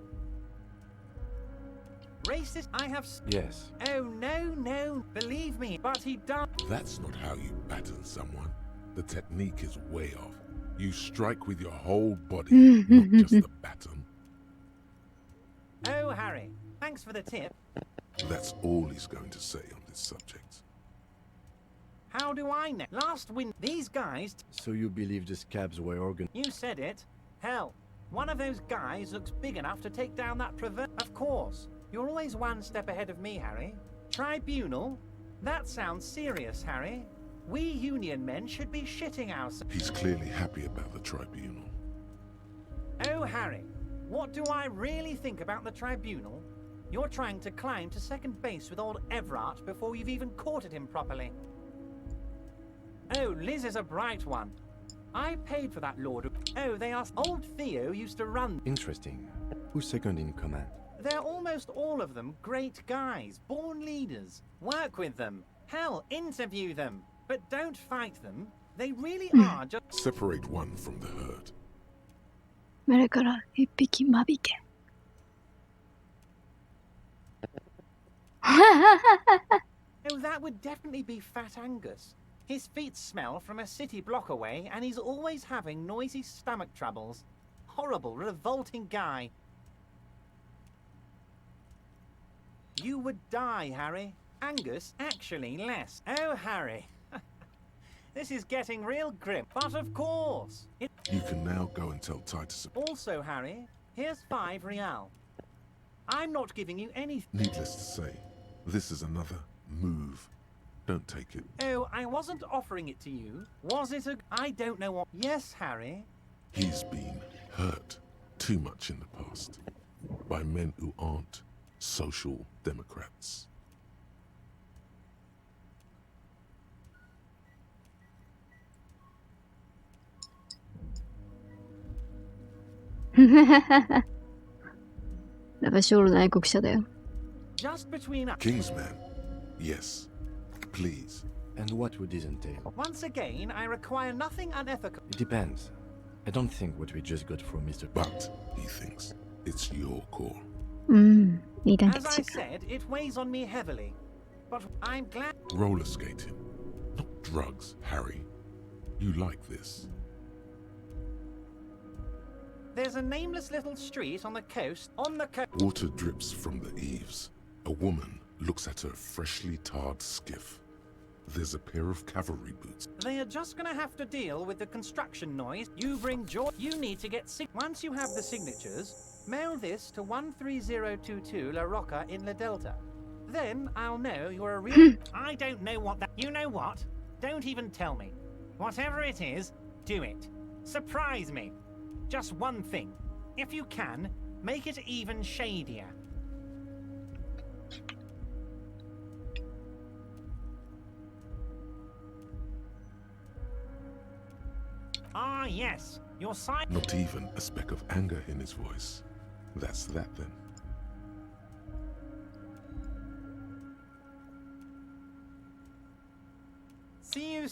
Racist, I have... Yes. Oh, no, believe me, but he does... That's not how you batten someone. The technique is way off. You strike with your whole body, not just the baton. Oh, Harry, thanks for the tip. That's all he's going to say on this subject. How do I know? Last win... These guys... So you believe the scabs were organ... You said it. Hell, one of those guys looks big enough to take down that Of course. You're always one step ahead of me, Harry. Tribunal? That sounds serious, Harry. We Union men should be shitting ourselves. He's clearly happy about the tribunal. Oh, Harry, what do I really think about the Tribunal? You're trying to climb to second base with old Everard before you've even courted him properly. Oh, Liz is a bright one. I paid for that lord. Oh, they asked. Old Theo used to run. Interesting. Who's second in command? They're almost all of them great guys, born leaders. Work with them. Hell, interview them. But don't fight them. They really are just... Separate one from the herd. 群れから一匹間引け。Oh, that would definitely be Fat Angus. His feet smell from a city block away, and he's always having noisy stomach troubles. Horrible, revolting guy. You would die, Harry. Angus, actually less. Oh, Harry. This is getting real grim. But of course. You can now go and tell Titus. Also, Harry, here's 5 real. I'm not giving you anything. Needless to say, this is another move. Don't take it. Oh, I wasn't offering it to you. Was it a... I don't know what... Yes, Harry. He's been hurt too much in the past by men who aren't social democrats. Just between us. Kingsman, yes, please. And what would this entail? Once again, I require nothing unethical. It depends. I don't think what we just got from Mr. But he thinks it's your call. As I said, it weighs on me heavily. But I'm glad... Roller skating, not drugs, Harry. You like this. There's a nameless little street on the coast, Water drips from the eaves. A woman looks at her freshly tarred skiff. There's a pair of cavalry boots. They are just gonna have to deal with the construction noise. You bring joy. You need to get Once you have the signatures, mail this to 13022 La Rocca in La Delta. Then I'll know you're a real... I don't know what that... You know what? Don't even tell me. Whatever it is, do it. Surprise me. Just one thing. If you can, make it even shadier. Ah, yes. Your side... Not even a speck of anger in his voice. That's that then. See you...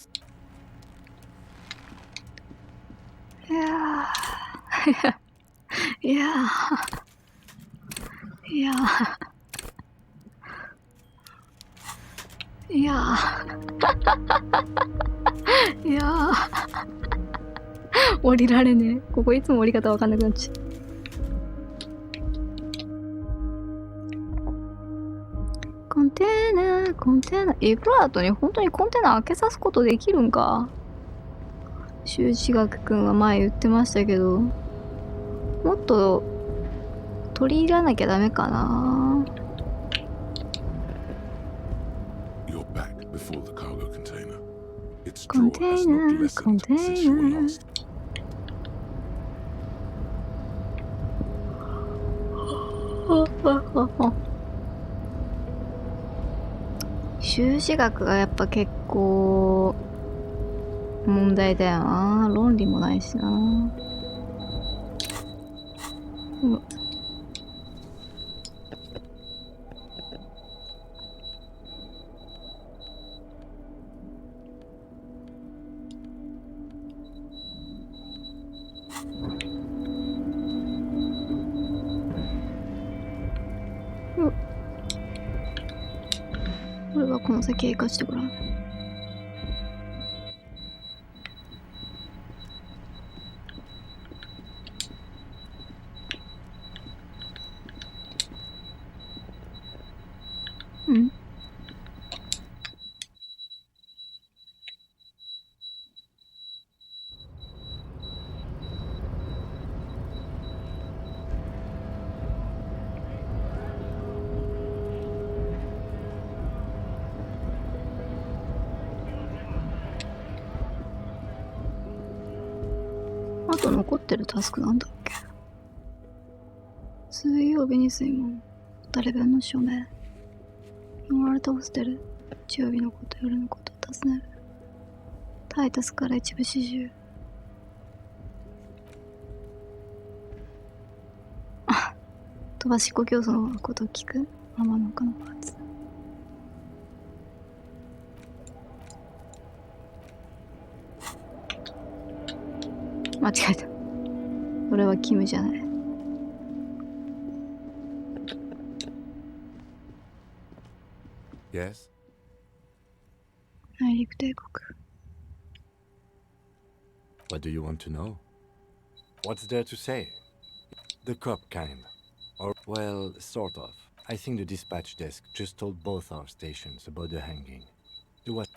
Yeah. Yeah. Yeah. Yeah. Yeah. 降りられねえ。ここいつも降り方わかんなくなっちゃう。コンテナ。エブラートに本当にコンテナ開けさすことできるんか。修士学くんは前言ってましたけど、もっと取り入らなきゃダメかな。You're back before the cargo container. Its drawer has not lessened since you were last. 修士学がやっぱ結構問題だよな。論理もないしな。これはこの先へ行かしてごらん。うん。あと残ってるタスクなんだっけ。水曜日に水門。ったレベルの署名。汚れたホステル。日曜日のこと、夜のことを尋ねる。タイタスから一部始終。あ、飛ばしっこ競争のことを聞く。天の丘のパーツ。間違えた。俺はキムじゃない。Yes? 内陸帝国。What do you want to know? What's there to say? The cop kind. Or, well, sort of. I think the dispatch desk just told both our stations about the hanging. Do what?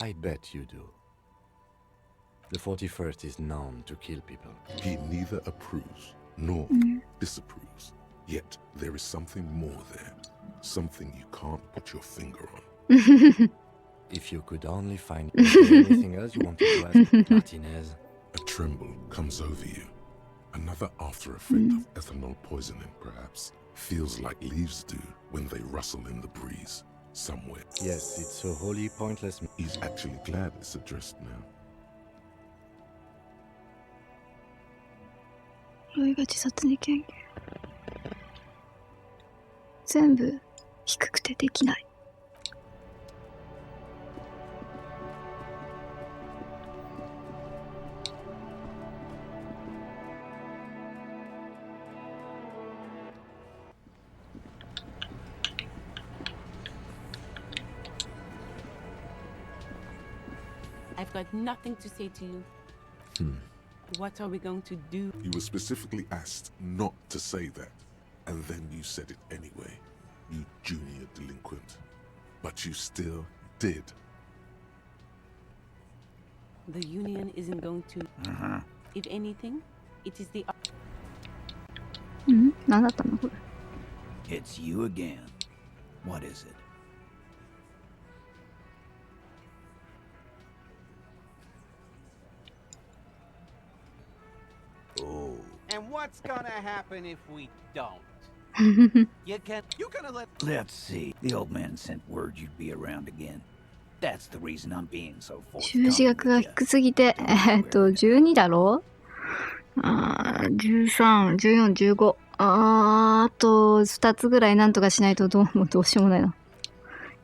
I bet you do. The 41st is known to kill people. He neither approves nor disapproves. Yet there is something more there. Something you can't put your finger on. If you could only find anything else you wanted to ask, Martinez. A tremble comes over you. Another after effect of ethanol poisoning, perhaps. Feels like leaves do when they rustle in the breeze. Somewhere. Yes, it's so wholly pointless. He's actually glad it's addressed now. ロイが自殺に研究。全部低くてできない。I've got nothing to say to you. What are we going to do? You were specifically asked not to say that, and then you said it anyway, you junior delinquent. But you still did. The union isn't going to. If anything, it is the. 何だったのこれ。 It's you again. What is it? Oh. And what's gonna happen if we don't? You're gonna let. Let's see. The old man sent word you'd be around again. That's the reason I'm being so 修士額が低すぎて、12だろ13、14、15。あと2つぐらいなんとかしないとどうしようもないな。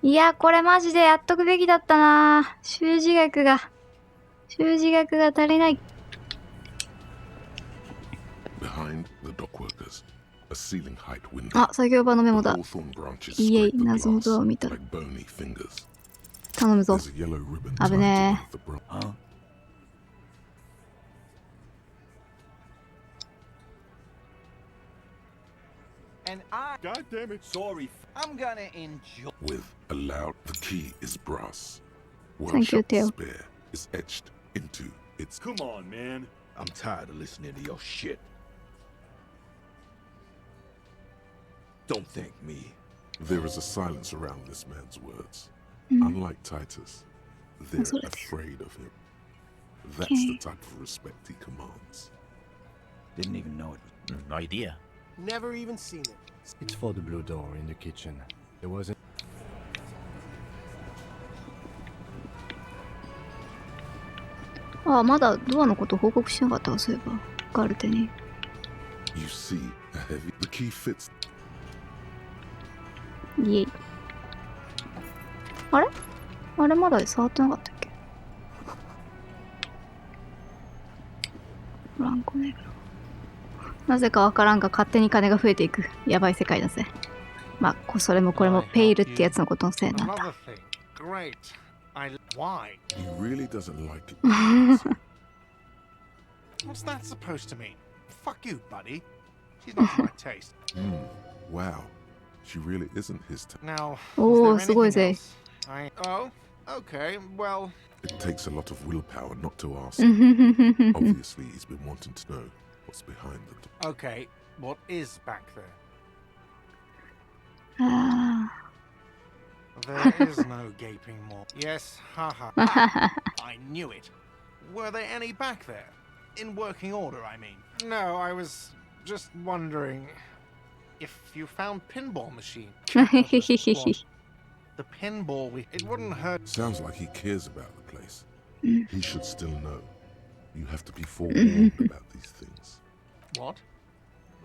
いや、これマジでやっとくべきだったな。修士額が足りない。Behind the dock workers, a ceiling height window. あ、作業場のメモだ。 Hawthorn branches いえ scrape the 謎のドアを glass 見た。 like bony fingers. 頼むぞ。 There's a yellow ribbon 危 tied ね to the Huh? And God damn it, sorry. I'm gonna enjoy. with a loud. The key is brass. Thank you, Well-shot Theo. spear is etched into its. Come on, man. I'm tired of listening to your shit. Don't thank me. There is a silence around this man's words. Mm. Unlike Titus, they're That's what it is. afraid of him. That's Okay. the type of respect he commands. Didn't even know it. No idea. Never even seen it. It's for the blue door in the kitchen. There wasn't. あ、まだドアのこと報告しなかったわ、そういえば。ガルテに。 You see, a heavy. The key fits. イエイ。あれまだ触ってなかったっけ。フランコネグロ。なぜかわからんが勝手に金が増えていく。やばい世界だぜ。まあ、それもこれもペイルってやつのことのせいなんだ。 Another thing. Great. Why? He really doesn't like it. What's that supposed to mean? Fuck you, buddy. She's not my taste. Wow. She really isn't his type. Now, Oh, is there anything sugoi else? Oh, okay. Well, It takes a lot of willpower not to ask. Obviously, he's been wanting to know what's behind the door. okay. What is back there? あ There is no gaping maw. Yes, haha. I knew it. Were there any back there? In working order, I mean. No, I was just wondering if you found pinball machine. What? The pinball it wouldn't hurt. Sounds like he cares about the place. He should still know. You have to be forewarned about these things. What?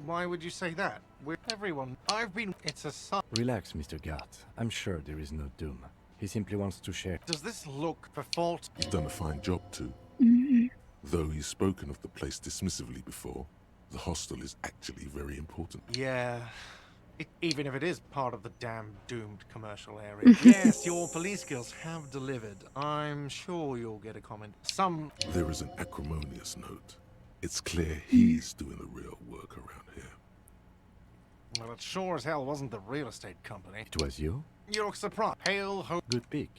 Why would you say that? We're everyone. I've been. It's a son. Relax, Mr. Gart. I'm sure there is no doom. He simply wants to share. Does this look for fault? He's done a fine job too. Though he's spoken of the place dismissively before, the hostel is actually very important. Yeah. Even if it is part of the damn doomed commercial area. Yes, your police skills have delivered. I'm sure you'll get a comment. There is an acrimonious note. It's clear he's doing the real work around here. Well, it sure as hell wasn't the real estate company. It was you? You look surprised. Hail ho. Good pick.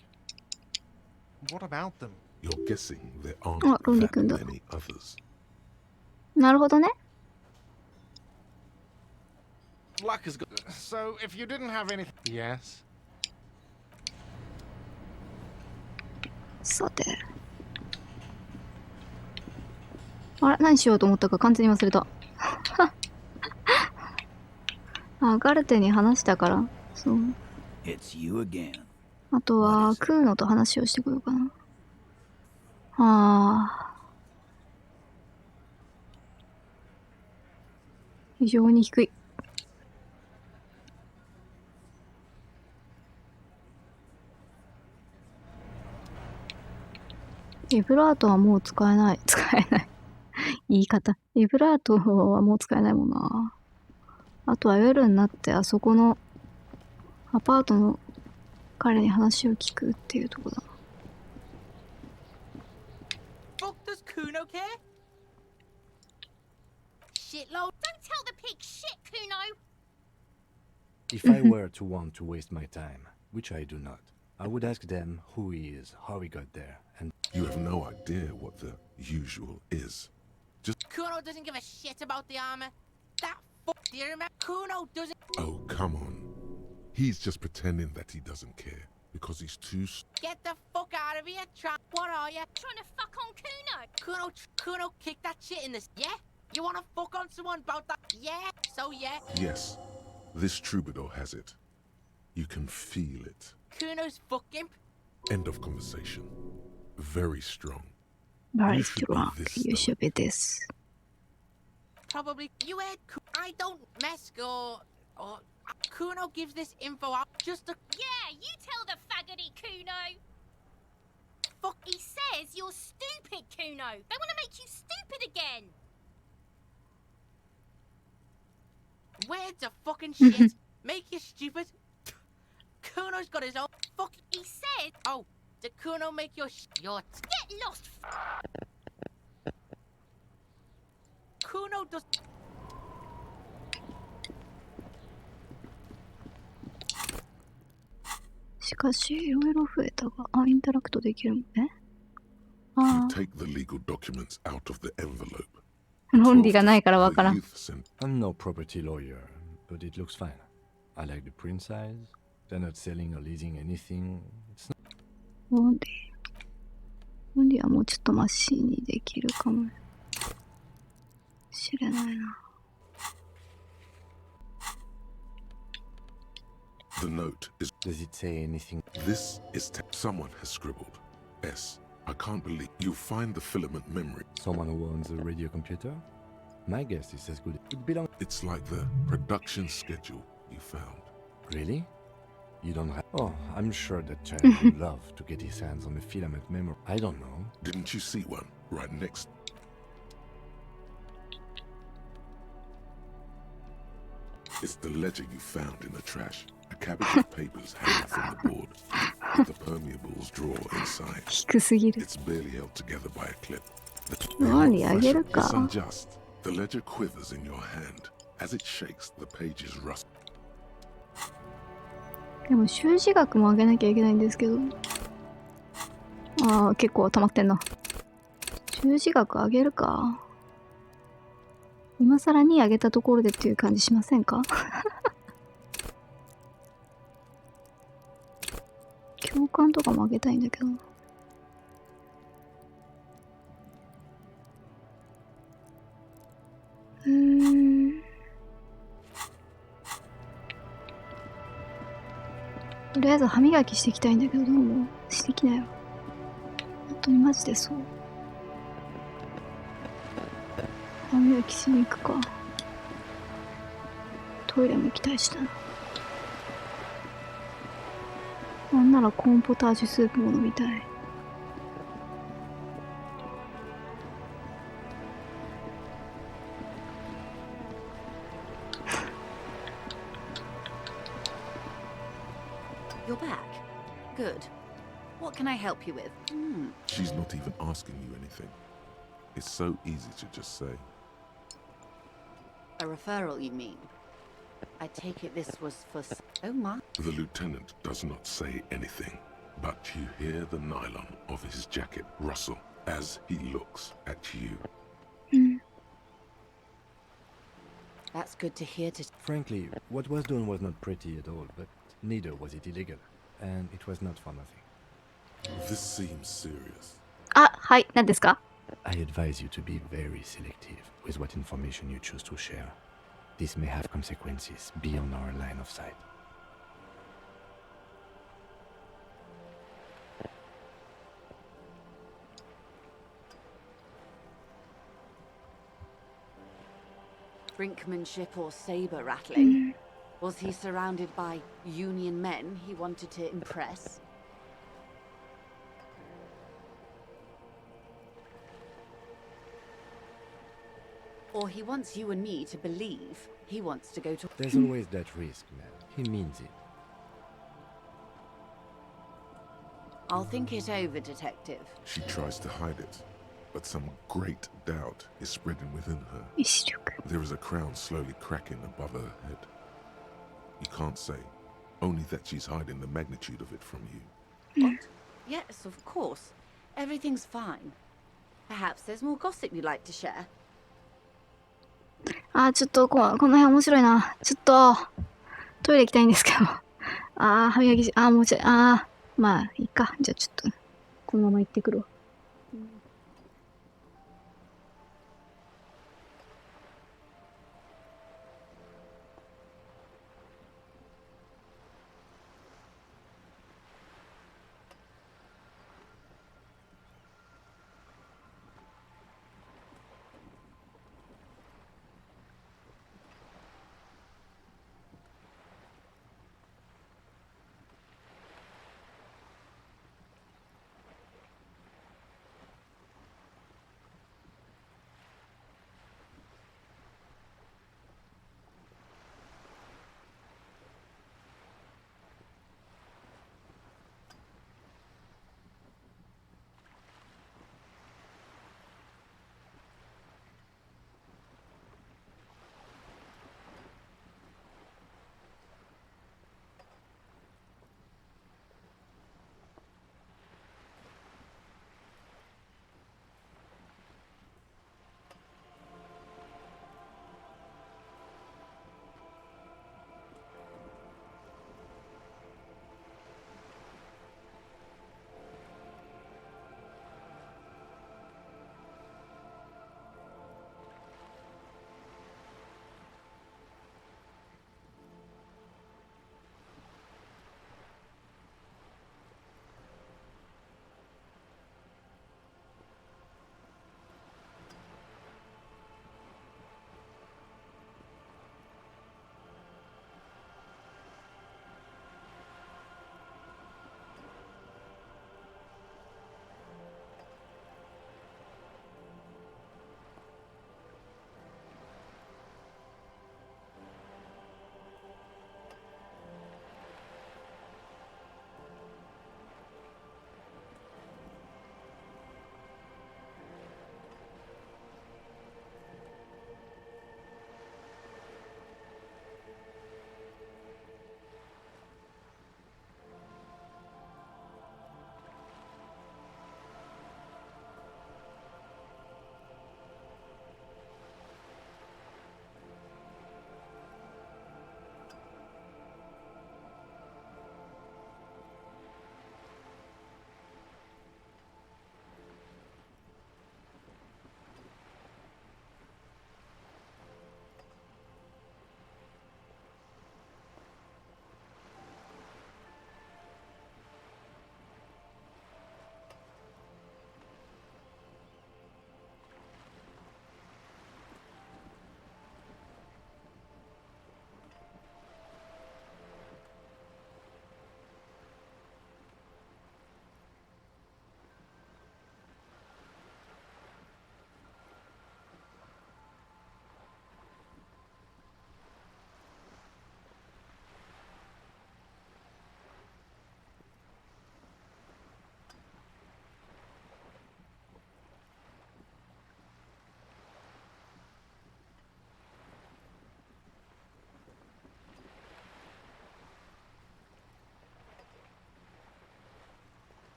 What about them? You're guessing there aren't that many others. なるほどね。Luck is good. So, if you didn't have anything... Yes? さて。あれ、何しようと思ったか完全に忘れた。あ、ガルテに話したから。そう。It's you again. あとは、クーノと話をしてこようかな。ああ。非常に低い。エブラートはもう使えない。使えない。言い方。エブラートはもう使えないもんな。あとは夜になってあそこのアパートの彼に話を聞くっていうとこだ。Fuck does Kuno care? Shitload. Don't tell the pig shit, Kuno. If I were to want to waste my time, which I do not, I would ask them who he is, how he got there, and... You have no idea what the usual is. Just... Kuno doesn't give a shit about the armor. That fuck, do you remember? Kuno doesn't... Oh, come on. He's just pretending that he doesn't care, because he's too... Get the fuck out of here, What are you? Trying to fuck on Kuno. Kuno kicked that shit in this, yeah? You wanna fuck on someone about that? Yeah? So yeah? Yes. This troubadour has it. You can feel it. Kuno's fucking... End of conversation. Very strong. Very strong. You should be this. Probably. You heard I don't mess or Kuno gives this info out just to... Yeah, you tell the faggoty, Kuno. Fuck. He says you're stupid, Kuno. They want to make you stupid again. Words are fucking shit. Make you stupid. Kuno's got his own... Fuck. He said... Oh, did Kuno make your your... Get lost. Kuno does...しかし、いろいろ増えたが、インタラクトできるもんね。You take the legal documents out of the envelope. 論理がないからわからん。I'm no property lawyer, but it looks fine. I like the print size. They're not selling or leasing anything. It's not... 論理はもうちょっとマシにできるかもしれないな。The note is... Does it say anything? This is... Someone has scribbled. S. I can't believe... You find the filament memory. Someone who owns a radio computer? My guess is as good. It belongs... It's like the production schedule you found. Really? You don't have... Oh, I'm sure that child would love to get his hands on a filament memory. I don't know. Didn't you see one right next? It's the ledger you found in the trash. A cabbage of papers hanging from the board, with the permeables drawer inside. 低すぎる。 It's barely held together by a clip. The 何あげるか。 It's unjust. The ledger quivers in your hand. As it shakes, the pages rust. でも習字学もあげなきゃいけないんですけど。ああ、結構溜まってんな。習字学あげるか。今更にあげたところでっていう感じしませんか？共感とかもあげたいんだけど。とりあえず歯磨きしていきたいんだけど、どうもしてきなよ。本当にマジでそう。歯磨きしに行くか。トイレも行きたいしな。なんならコーンポタージュスープも飲みたい。You're back. Good. What can I help you with? She's not even asking you anything. It's so easy to just say. A referral, you mean? I take it this was for... Oh my... The lieutenant does not say anything, but you hear the nylon of his jacket rustle as he looks at you. That's good to hear. Frankly, what was done was not pretty at all, but neither was it illegal, and it was not for nothing. This seems serious. あ、はい、何ですか? I advise you to be very selective with what information you choose to share. This may have consequences beyond our line of sight. Brinkmanship or saber rattling? Was he surrounded by union men he wanted to impress? Or he wants you and me to believe he wants to go to... There's always that risk, man. He means it. I'll think it over, Detective. She tries to hide it, but some great doubt is spreading within her. There is a crown slowly cracking above her head. You can't say, only that she's hiding the magnitude of it from you. What? Yes, of course. Everything's fine. Perhaps there's more gossip you'd like to share. あー、ちょっとこの辺面白いな。ちょっとトイレ行きたいんですけど。あー、歯磨きし、あー、もうちょい、あー、まあいいか。じゃあちょっとこのまま行ってくるわ。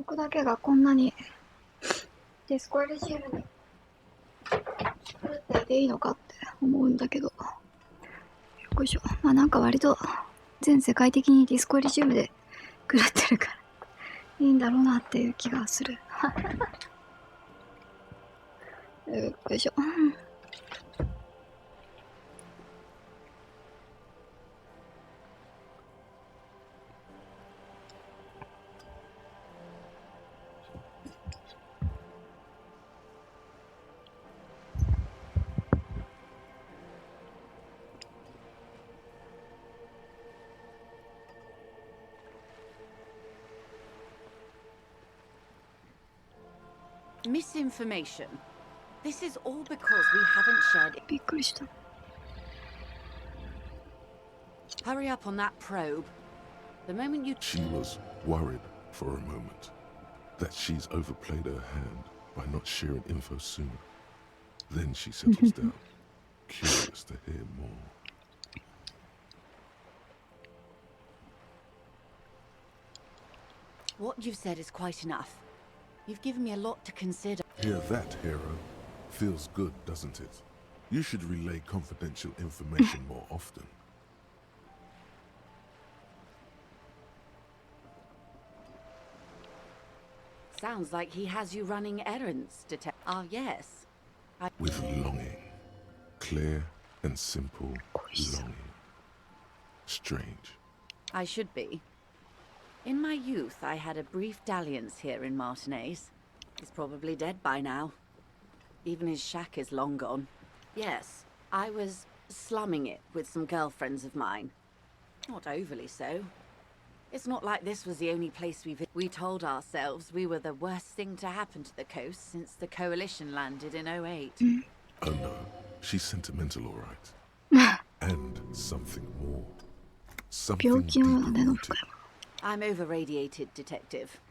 僕だけがこんなにディスコエリジウムに狂っていていいのかって思うんだけど。よいしょ。まあなんか割と全世界的にディスコエリジウムで狂ってるからいいんだろうなっていう気がする。よいしょ。Misinformation. This is all because we haven't shared it. びっくりした。Hurry up on that probe. The moment you... She was worried for a moment that she's overplayed her hand by not sharing info sooner. Then she settles down, curious to hear more. What you've said is quite enough. You've given me a lot to consider. Hear that, hero? Feels good, doesn't it? You should relay confidential information more often. Sounds like he has you running errands, Detective. Ah, yes. With longing. Clear and simple longing. Strange. I should be. In my youth, I had a brief dalliance here in Martinez. He's probably dead by now. Even his shack is long gone. Yes, I was slumming it with some girlfriends of mine. Not overly so. It's not like this was the only place we told ourselves we were the worst thing to happen to the coast since the Coalition landed in 08. Oh no, she's sentimental, all right. And something more. Something deep-rooted. I'm over-radiated, Detective.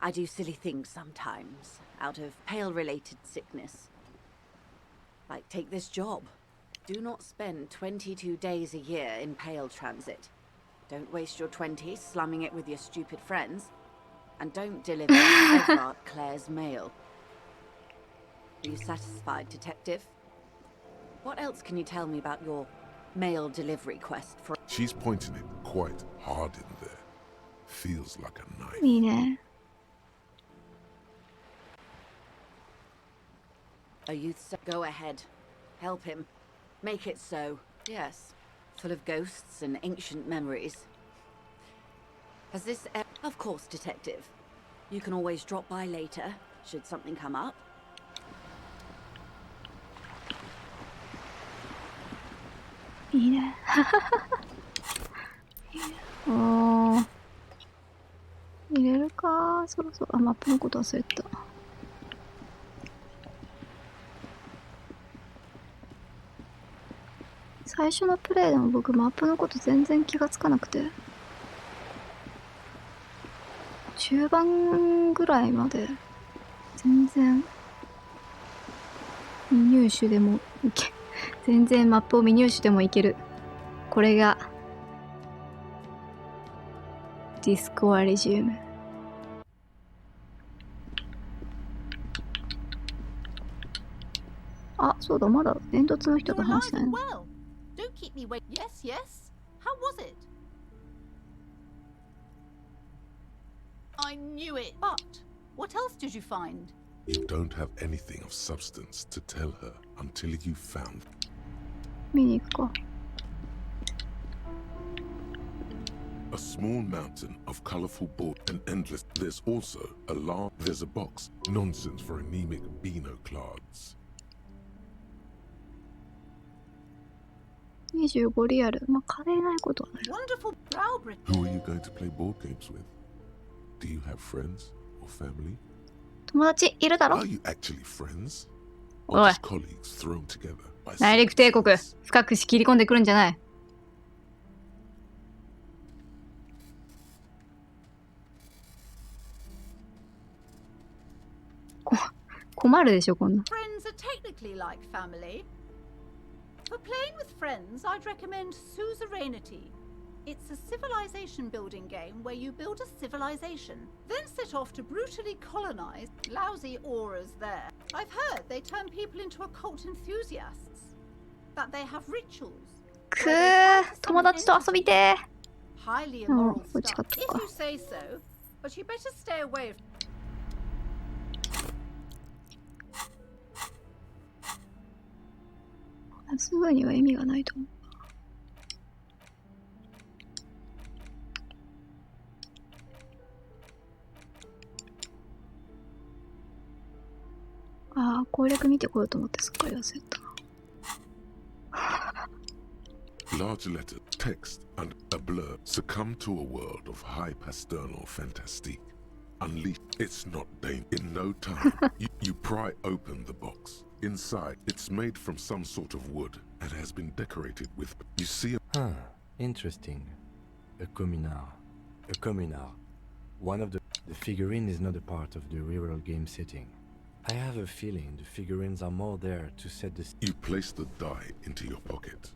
I do silly things sometimes, out of pale-related sickness. Like, take this job. Do not spend 22 days a year in pale transit. Don't waste your 20s slumming it with your stupid friends. And don't deliver ever Claire's mail. Are you satisfied, Detective? What else can you tell me about your mail delivery quest for... She's pointing it quite hard in there. Feels like a knife. いいね。 A youth... Go ahead. Help him. Make it so. Yes. Full of ghosts and ancient memories. Has this... Of course, Detective. You can always drop by later, should something come up. いいね。おー。入れるか。そろそろ。あ、マップのこと忘れてた。最初のプレイでも僕マップのこと全然気がつかなくて、中盤ぐらいまで全然未入手でもいけ、全然マップを未入手でもいける。これがディスコエリジウム。あ、そうだ、まだ煙突の人と話したいの。Don't keep me waiting. Yes, yes. How was it? I knew it. But what else did you find? You don't have anything of substance to tell her until you found. 見に行くか。A small mountain of colorful board and endless. There's also a large. There's a box. Nonsense for anemic Beano-clads. 25リアル。まあ、金ないことはない。Wonderful brow brick. Who are you going to play board games with? Do you have friends or family? 友達いるだろ？ Are you actually friends? お Or い。 just colleagues thrown together by 内陸帝国、深く切り込んでくるんじゃない。困るでしょ、こんな。Friends are technically like family. For playing with friends, I'd recommend suzerainty. It's a civilization building game where you build a civilization, then set off to brutally colonize. Lousy auras there. I've heard they turn people into occult enthusiasts. That they have rituals. くー、友達と遊びてー。 Highly immoral which stuff. got to If go. you say so, but you better stay away. すぐには意味がないと思う。ああ、攻略見てこようと思ってすっかり忘れたな。Large letter, text, and a blur succumb to a world of high pasternal fantastique. Unleashed, it's not dangerous. In no time, you pry open the box. Inside, it's made from some sort of wood and has been decorated with. You see a. Huh, interesting. A communard. A communard. One of the figurine is not a part of the real game setting. I have a feeling the figurines are more there to set the. You place the die into your pocket.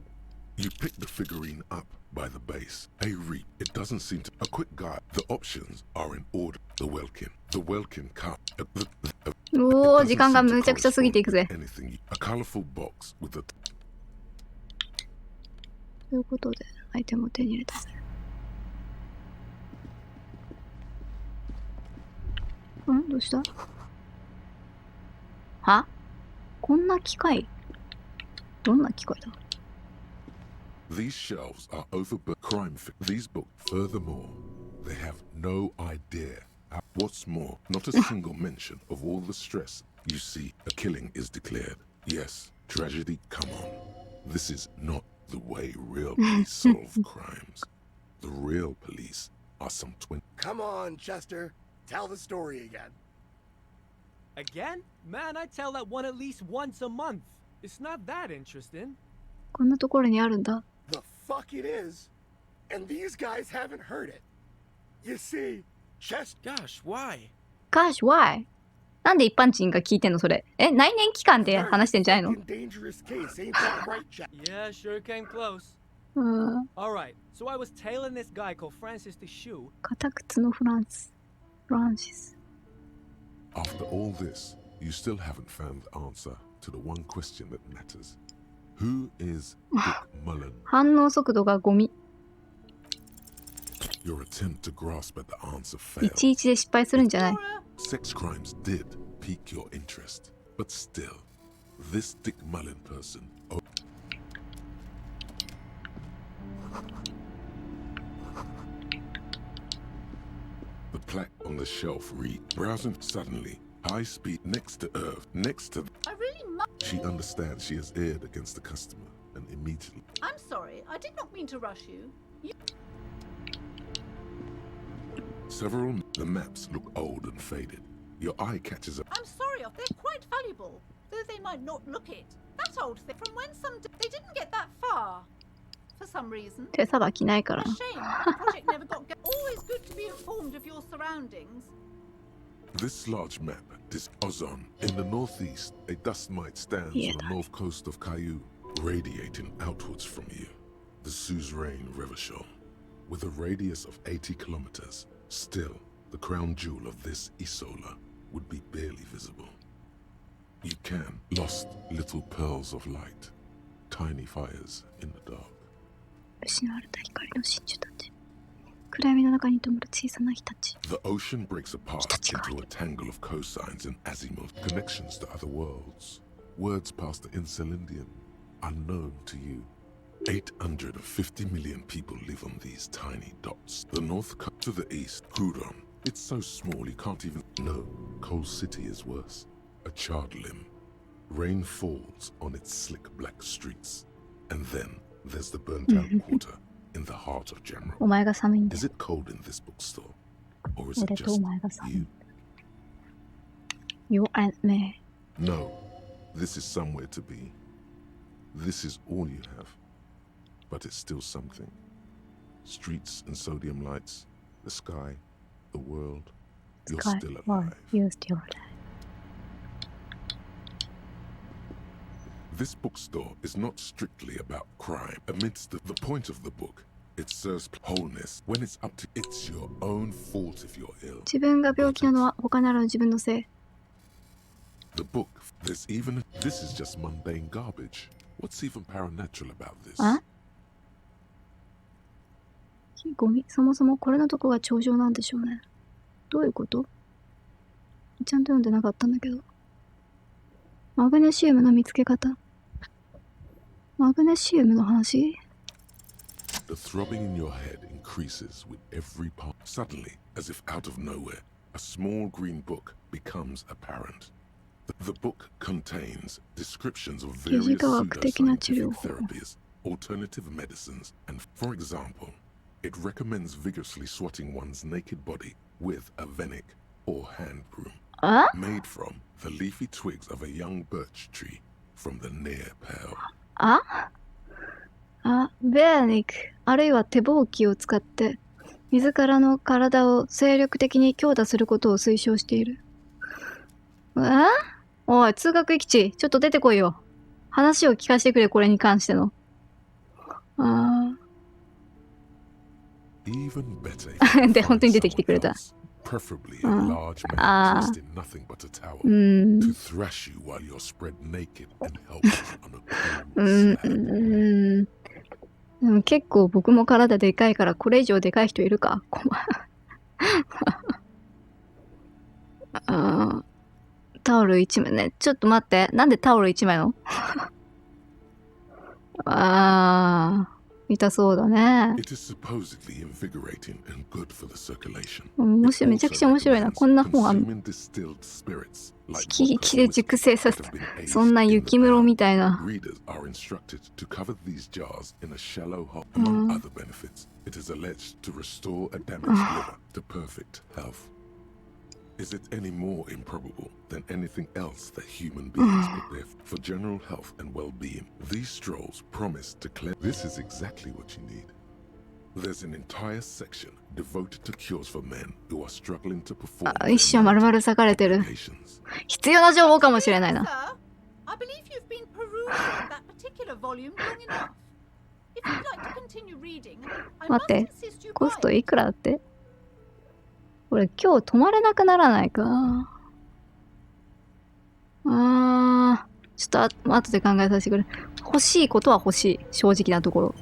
You pick the figurine up by the base. A reap. It doesn't seem to. A quick guide. The options are in order. The Welkin cut. おお、時間がむちゃくちゃ過ぎていくぜ。 Anything. A colorful box with a. ということで、アイテムを手に入れたぜ。どうした？は？こんな機械？どんな機械だ？ These shelves are overburdened. Crime. These books. Furthermore, they have no idea. What's more, not a single mention of all the stress. You see, a killing is declared. Yes, tragedy. Come on. This is not the way real police solve crimes. The real police are some twin. Come on, Chester. Tell the story again. Again? Man, I tell that one at least once a month. It's not that interesting. こんなところにあるんだ。 The fuck it is. And these guys haven't heard it. You see, Gosh, why? Gosh, why? なんで一般人が聞いてんのそれ？内燃機関で話してんじゃないの？ dangerous case, ain't that right, Jack? Yeah, sure came close. Alright, so I was tailing this guy called Francis the Shoe. 片靴のフランシス。 After all this, you still haven't found the answer to the one question that matters. Who is Dick Mullen? 反応速度がゴミ。 Your attempt to grasp at the answer failed. いちいちで失敗するんじゃない。 Sex crimes did pique your interest, but still, this Dick Mullen person. The plaque on the shelf read, browsing suddenly, high speed next to Earth, next to. I really must. She understands she has erred against the customer, and immediately. I'm sorry. I did not mean to rush you. The maps look old and faded. Your eye catches a. I'm sorry, they're quite valuable, though they might not look it. That old thing from when they didn't get that far. For some reason. 手さばきないから。 A shame. The project never got. Always good to be informed of your surroundings. This large map is ozone. In the northeast, a dust mite stands on the north coast of Caillou, radiating outwards from you. The suzerain Revachol, with a radius of 80 kilometers. Still, the crown jewel of this Isola would be barely visible. You can lost little pearls of light, tiny fires in the dark. 失われた光の真珠たち。暗闇の中に灯る小さな火たち。 The ocean breaks apart into a tangle of cosines and azimuth connections to other worlds. Words past the Insulindian, unknown to you. 850 million people live on these tiny dots. The north to the east, Hudon. It's so small you can't even. No, Coal City is worse. A charred limb. Rain falls on its slick black streets. And then there's the burnt out quarter in the heart of Jamrock. お前が寒いんだ。 Is it cold in this bookstore? Or is it 俺とお just 前が寒い you? んだ。You and me. No, this is somewhere to be. This is all you have. But it's still something. Streets and sodium lights, the sky, the world. You're Sky, still world, alive. you're still alive. This bookstore is not strictly about crime. Amidst the point of the book It serves wholeness when it's up to it's your own fault if you're ill. 自分が病気なのは他ならぬ自分のせい。The book, this is just mundane garbage. What's even paranatural about this? あ？ゴミ、そもそもこれのとこが頂上なんでしょうね。どういうこと？ちゃんと読んでなかったんだけど。マグネシウムの見つけ方。マグネシウムの話？ The throbbing in your head increases with every part. Suddenly, as if out of nowhere, a small green book becomes apparent. The book contains descriptions of various pseudoscientific therapies, alternative medicines, and, for example, it recommends vigorously swatting one's naked body with a venik or hand broom, made from the leafy twigs of a young birch tree from the near pale. ベアニック、あるいは手箒を使って自らの体を精力的に強打することを推奨している。おい、通学行き地、ちょっと出てこいよ。話を聞かせてくれ、これに関しての。で、本当に出てきてくれた。Preferably a large man dressed in nothing but a towel to thrash you while you're spread naked and helpless on a cold slab. 結構僕も体でかいからこれ以上でかい人いるか？タオル1枚ね。ちょっと待って。なんでタオル1枚の？痛そうだね。もしめちゃくちゃ面白いな。こんな本ある。木で熟成させた。そんな雪室みたいな。Is it any more improbable than anything else that human beings put there for general health and well-being? These strolls promise to clear. This is exactly what you need. There's an entire section devoted to cures for men who are struggling to perform. 一章丸々裂かれてる。必要な情報かもしれないな。I believe you've been perusing that particular volume long enough. If you'd like to continue reading, I must insist you buy. コストいくらだって？これ今日泊まれなくならないか。ちょっと後で考えさせてくれ。欲しいことは欲しい。正直なところ。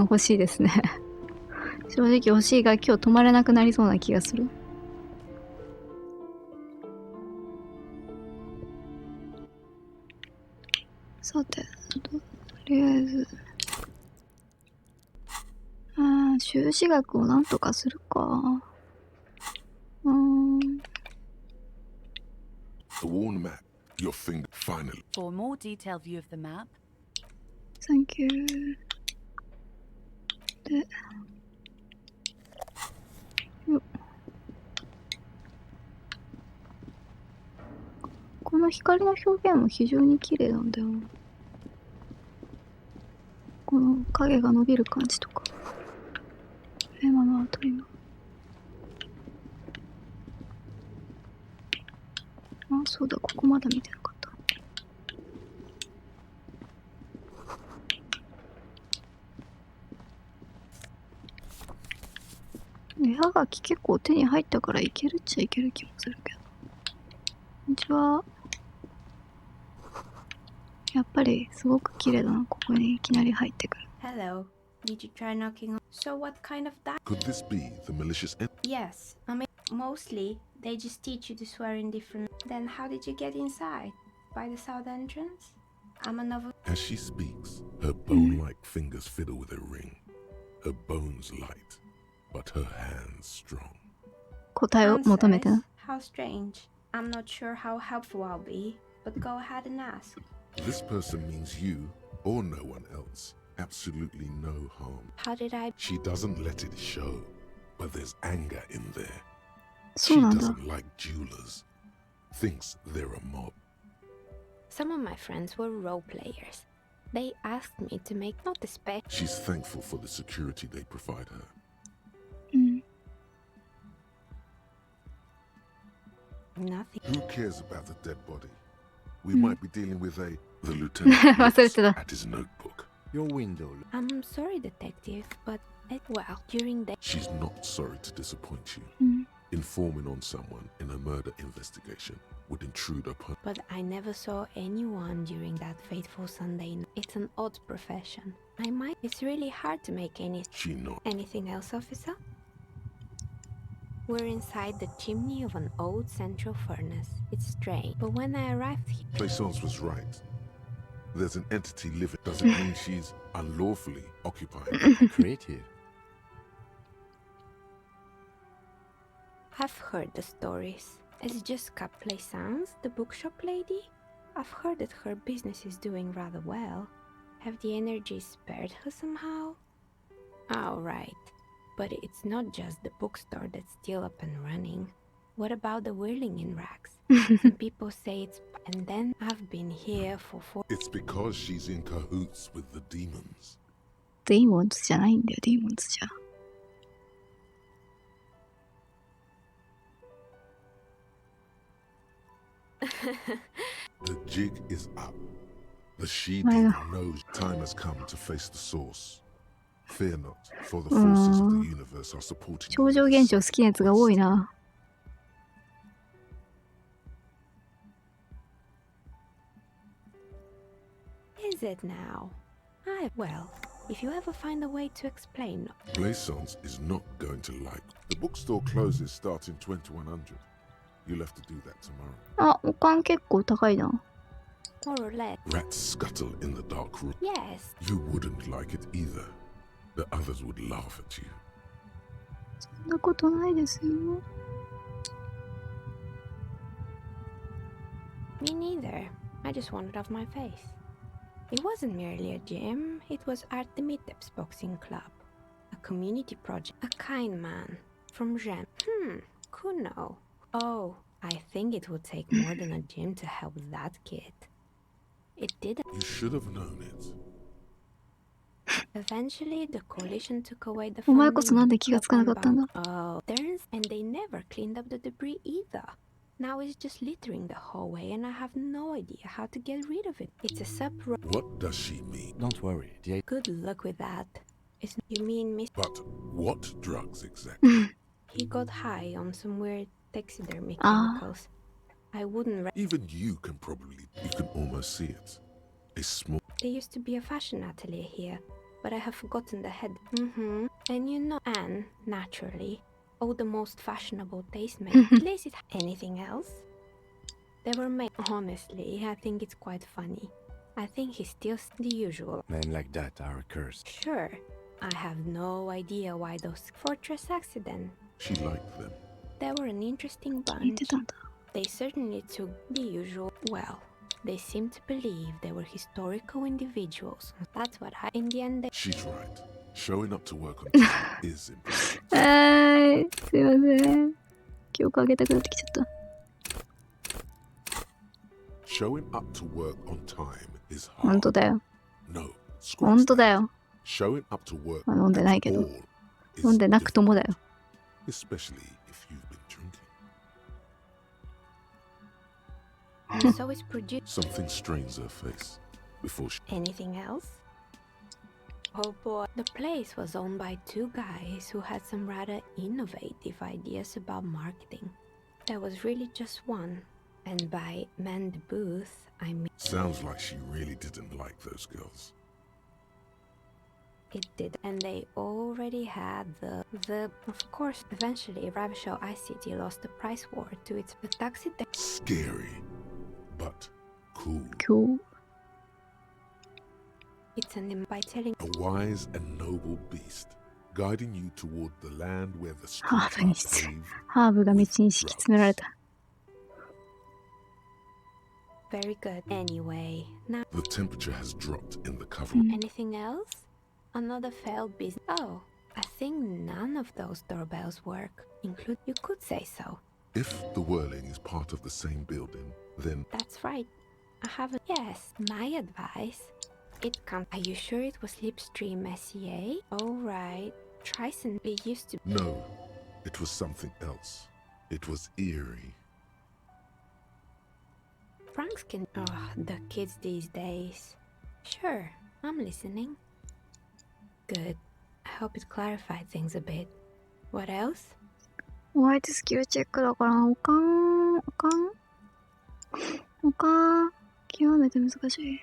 欲しいですね。正直欲しいが今日泊まれなくなりそうな気がする。さて、とりあえず、修士学をなんとかするか。The worn map, your finger, finally. For a more detailed view of the map. Thank you. で、この光の表現も非常に綺麗なんだよ。この影が伸びる感じとか。ママはと今。そうだ、ここまだ見てなかった。絵はがき結構手に入ったからいけるっちゃいける気もするけど。こんにちは。やっぱりすごく綺麗だな、ここにいきなり入ってくる。Hello. Did you try knocking on? So what kind of that? Could this be the malicious Yes. I mean, mostly they just teach you to swear in different. Then how did you get inside? By the south entrance? I'm a novel. As she speaks, her bone-like fingers fiddle with a ring. Her bones light, but her hands strong. 答えを求めてな。How strange. I'm not sure how helpful I'll be, but go ahead and ask. This person means you or no one else. Absolutely no harm. How did I? She doesn't let it show, but there's anger in there. She doesn't like jewelers. Thinks they're a mob. Some of my friends were role players. They asked me to make not the spec. She's thankful for the security they provide her. Nothing. Who cares about the dead body? We might be dealing with the lieutenant looks at his notebook. Your window. I'm sorry, detective, but well, during the She's not sorry to disappoint you. Informing on someone in a murder investigation would intrude upon. But I never saw anyone during that fateful Sunday. It's an odd profession. It's really hard to make She not. anything else, officer? We're inside the chimney of an old central furnace. It's strange, but when I arrived here... Plaisance was right. There's an entity living. Doesn't mean she's unlawfully occupied. Creative. I've heard the stories. It's just Plaisance, the bookshop lady? I've heard that her business is doing rather well. Have the energy spared her somehow? Oh, right. But it's not just the bookstore that's still up and running. What about the whirling in rags? Some people say it's... And then I've been here for 4... It's because she's in cahoots with the demons. Demons じゃないんだよ、demons じゃ。The jig is up. The she-demon knows time has come to face the source. Fear not, for the forces of the universe are supporting you. 超常現象好きなやつが多いな。Is it now? Well, if you ever find a way to explain... Plaisance is not going to like. The bookstore closes starting 2100. You'll have to do that tomorrow. あ、おかん結構高いな。More or less. Rats scuttle in the dark room. Yes. You wouldn't like it either. The others would laugh at you. そんなことないですよ。Me neither. I just wanted off my face. It wasn't merely a gym, it was Artemitep's boxing club. A community project. A kind man. From Jen. Kuno. Oh, I think it would take more than a gym to help that kid. It didn't. You should have known it. Eventually, the coalition took away the お前こそなんで気がつかなかったんだ。 Oh, and they never cleaned up the debris either. Now it's just littering the hallway and I have no idea how to get rid of it. It's a sub-road. What does she mean? Don't worry. Good luck with that. You mean Miss... But what drugs exactly? He got high on some weird taxidermy chemicals. I wouldn't... Even you can almost see it. A small... There used to be a fashion atelier here, but I have forgotten the head. And you know Anne, naturally. Oh, the most fashionable tastemakers. Anything else? They were made. Honestly, I think it's quite funny. I think he's still the usual. Men like that are a curse. Sure. I have no idea why those fortress accident. She liked them. They were an interesting bunch. They certainly took the usual. Well, they seemed to believe they were historical individuals. That's what in the end. She's right. Showing up to work on time is important. すいません。記憶上げたくなってきちゃった。Showing up to work on time is hard. 本当だよ。 No. 本当だよ。 Showing up to work まあ、飲んでないけど。飲んでなくともだよ。Especially if you've been So drinking. it's produced. Something strains her face before she... Anything else? Oh boy, the place was owned by two guys who had some rather innovative ideas about marketing. There was really just one. And by man the booth, I mean... Sounds like she really didn't like those girls. It did, and they already had of course, eventually Ravishal ICT lost the price war to its taxi. Scary, but cool. Cool. It's an by telling a wise and noble beast, guiding you toward the land where the streets are paved. ハーブが道に敷き詰められた。Very good. Anyway, now the temperature has dropped in the cover. Anything else? Another failed business. Oh, I think none of those doorbells work. You could say so. If the whirling is part of the same building, then... That's right. I haven't... Yes, my advice. It can't... Are you sure it was Slipstream SEA? Oh, right. Trison, it used to... No, it was something else. It was eerie. pranks can. Oh, the kids these days. Sure, I'm listening. Good. I hope it clarified things a bit. What else? ホワイトスキルチェックだからおかん極めて難しい。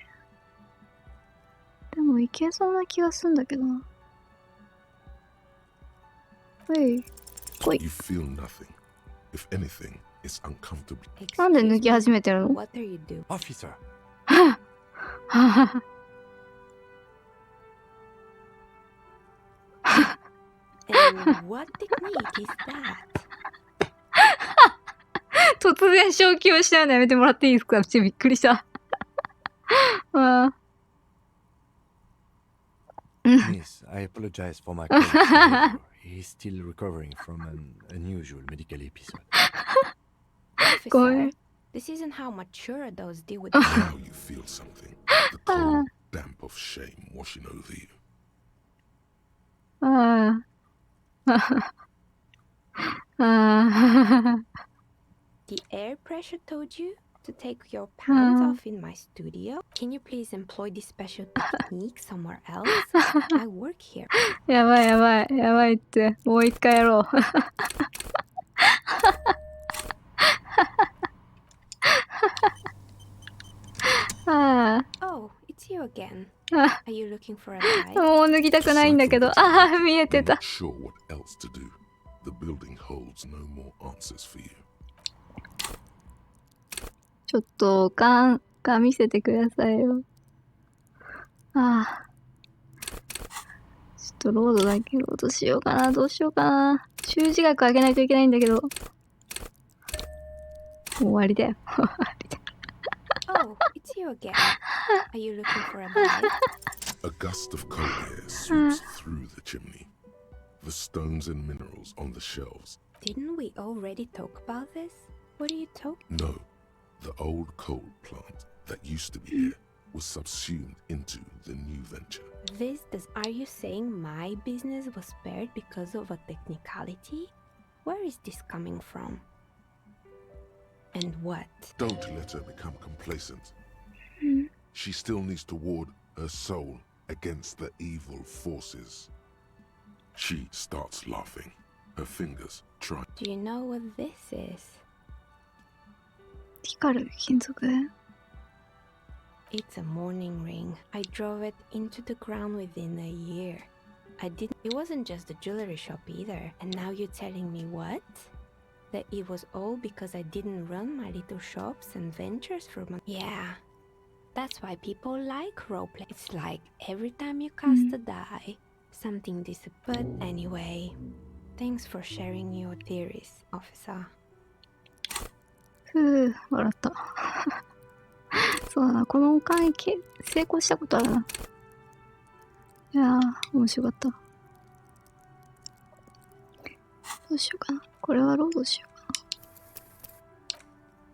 でもいけそうな気がするんだけどな。はい、来い。 You feel nothing. If anything, it's uncomfortable. なんで抜き始めてるの？ What are you doing? Officer. And what technique is that? 突然昇級しちゃうのやめてもらっていいですか？ちょっとびっくりした。あMiss, I apologize for my colleague's behavior. He's still recovering from an unusual medical episode. Officer, this isn't how mature adults deal with. Now you feel something. The cold damp of shame washing over you. The air pressure told you to take your pants off in my studio? Can you please employ this special technique somewhere else? I work here. やばいやばいやばいって、もう一回やろう。Oh, it's you again. Are you looking for a ride? もう脱ぎたくないんだけど、見えてた。 Not sure what else to do. The building holds no more answers for you. ちょっとが見せてくださいよ。ちょっとロードだけロードしようかな。どうしようかな。習字学上げないといけないんだけど。もう終わりだよ。終わりだよ。Oh, it's you again. Are you looking for a ride? A gust of cold air sweeps through the chimney. The stones and minerals on the shelves. Didn't we already talk about this? What are you talking? No, the old coal plant that used to be here was subsumed into the new venture. Are you saying my business was spared because of a technicality? Where is this coming from? And what? Don't let her become complacent. She still needs to ward her soul against the evil forces. She starts laughing. Her fingers try. Do you know what this is? 光る金属。 It's a mourning ring. I drove it into the ground within a year. It wasn't just a jewelry shop either. And now you're telling me what? That it was all because I didn't run my little shops and ventures for money. Yeah. That's why people like roleplay. It's like every time you cast a die, something disappears. But anyway, thanks for sharing your theories, officer. 笑った。そうだな、このおかん成功したことあるな。いやー、面白かった。どうしようかな。これはロードしよう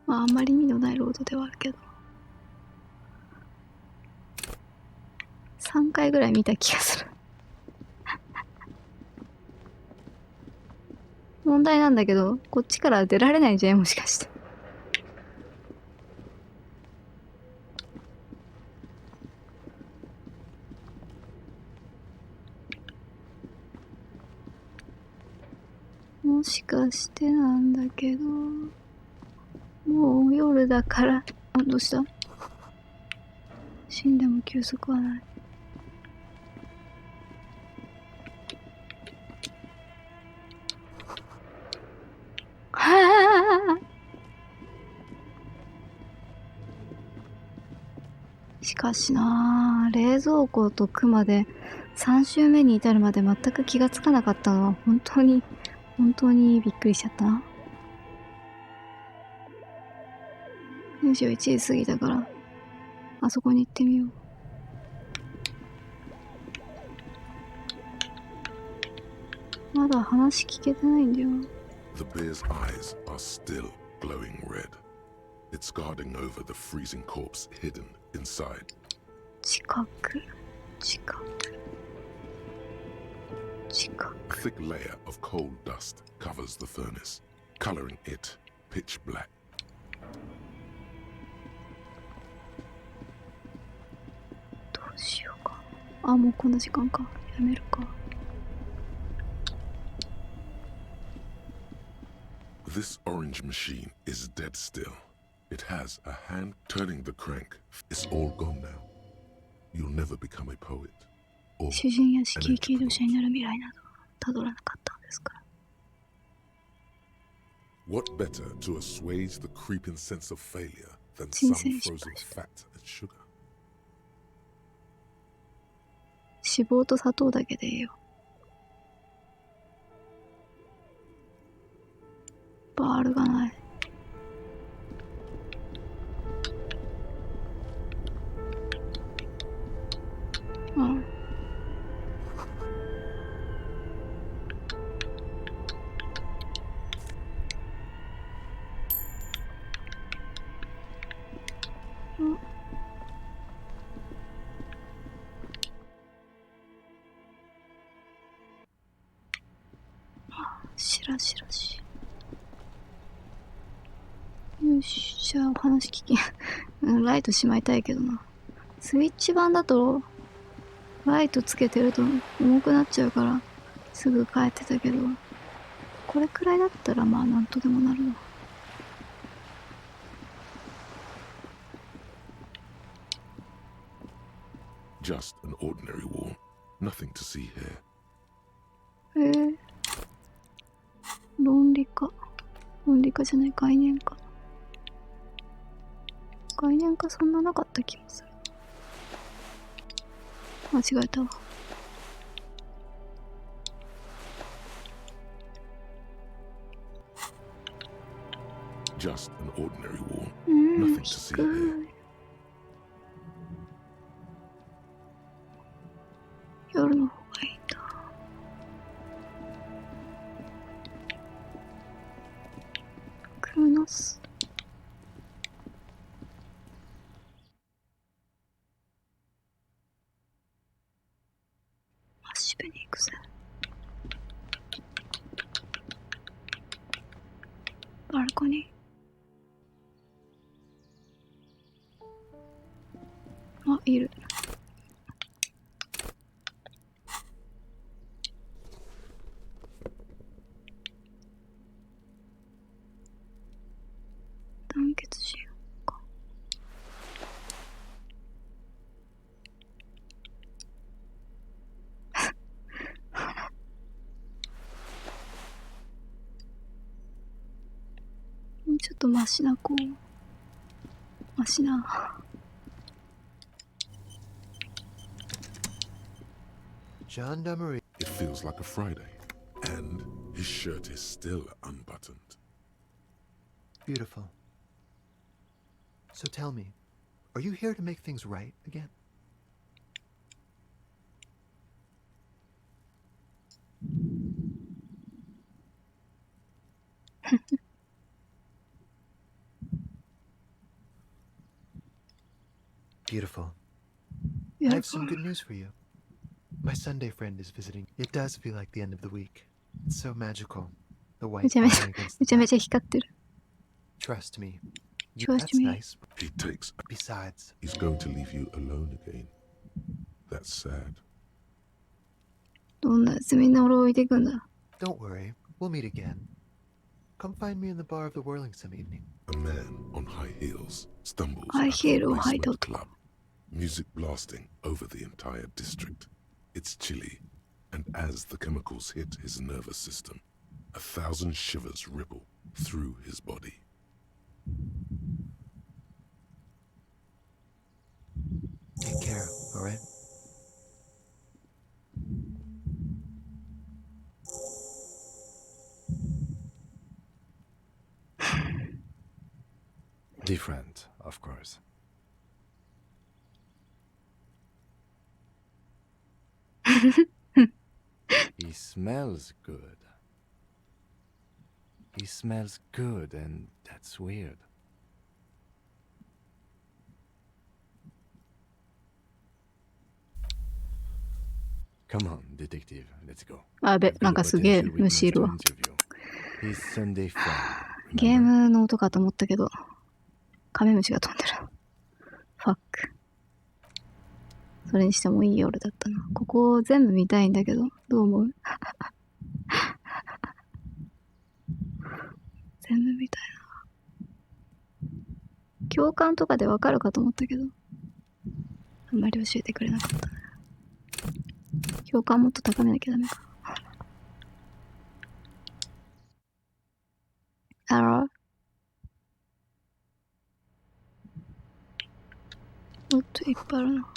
かな。あんまり意味のないロードではあるけど。3回ぐらい見た気がする。問題なんだけど、こっちから出られないんじゃない？もしかして。もしかしてなんだけど、もう夜だから、どうした？死んでも休息はない。しかしなあ、冷蔵庫とクマで3周目に至るまで全く気がつかなかったのは本当にびっくりしちゃったな。21時過ぎだから、あそこに行ってみよう。まだ話聞けてないんだよ。The bear's eyes are still glowing red. It's guarding over the freezing corpse hidden inside. 近く。A thick layer of coal dust covers the furnace, coloring it pitch black. しようか。あ、もうこんな時間か。やめるか。This orange machine is dead still. It has a hand turning the crank. It's all gone now. You'll never become a poet. Or 主人や子宮系同者になる未来などたどらなかったのですから。what better to assuage the creeping sense of failure than some frozen fat and sugar? 脂肪と砂糖だけでいいよ。バールがない。うん。しらしらし。よし、じゃあお話聞き。ライトしまいたいけどな。スイッチ版だと、ライトつけてると重くなっちゃうから、すぐ帰ってたけど、これくらいだったらまあなんとでもなるわ。Just an ordinary wall. Nothing to see here. 論理化。論理化じゃない、概念化。概念化そんななかった気もする。間違えたわ。Just an ordinary wall. Nothing to see here. 夜の方がいいんだ。クーナス。マッシブに行くぜ。バルコニー。あ、いる。団結しようか。もうちょっとマシな子。マシな。Gendarmerie. It feels like a Friday, and his shirt is still unbuttoned. Beautiful. So tell me, are you here to make things right again? Beautiful. I have some good news for you. My Sunday friend is visiting. It does feel like the end of the week. It's so magical. The white めちゃめちゃ fire against め the ちゃめちゃ光ってる。 Trust me. Trust That's me. nice. He takes. Besides, He's going to leave you alone again. That's sad. どんなやつみんな俺を置いていくんだ。 don't worry. We'll meet again. Come find me in the bar of the Whirling some evening. A man on high heels stumbles High at the heel, high basement top. club. Music blasting over the entire district. It's chilly, and as the chemicals hit his nervous system, 1,000 shivers ripple through his body. Take care, all right? Different, of course. He smells good. He smells good, and that's weird. Come on, detective, let's go. あべ、なんかすげえ虫いるわ。 His Sunday friend. ゲームの音かと思ったけど、カメムシが飛んでる。ファック。それにしてもいい夜だったな。ここ全部見たいんだけど、どう思う？全部見たいな。共感とかでわかるかと思ったけど、あんまり教えてくれなかった。共感もっと高めなきゃダメか。あら？もっといっぱいあるな。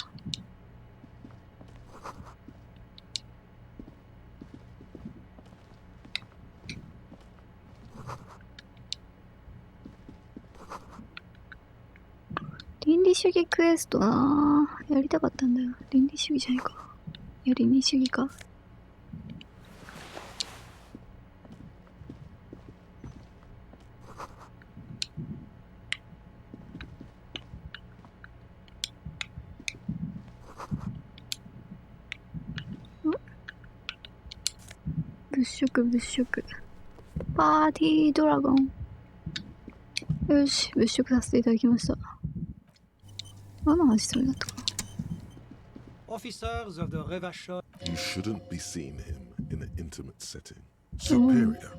倫理主義クエストなぁ。やりたかったんだよ。倫理主義じゃないか。いや、倫理主義か。物色物色。パーティードラゴン。よし、物色させていただきました。何の話それだったかな。Officers of the Revachol. You shouldn't be seeing him in an intimate setting. Superior,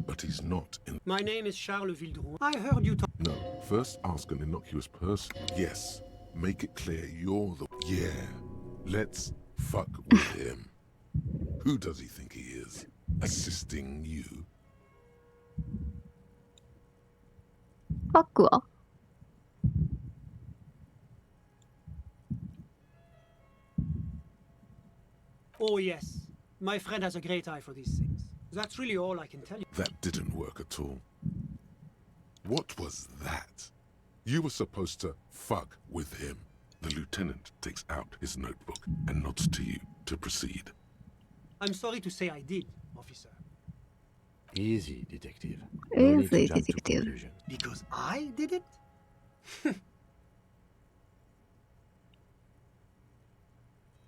but he's not in. My name is Charles Vildron. I heard you talk. No, first ask an innocuous person. Yes, make it clear you're the. Yeah, let's fuck with him. Who does he think he is? Assisting you? ファックはOh, yes. My friend has a great eye for these things. That's really all I can tell you. That didn't work at all. What was that? You were supposed to fuck with him. The lieutenant takes out his notebook and nods to you to proceed. I'm sorry to say I did, officer. Easy, detective. No need to Easy, jump to detective. conclusions. Because I did it?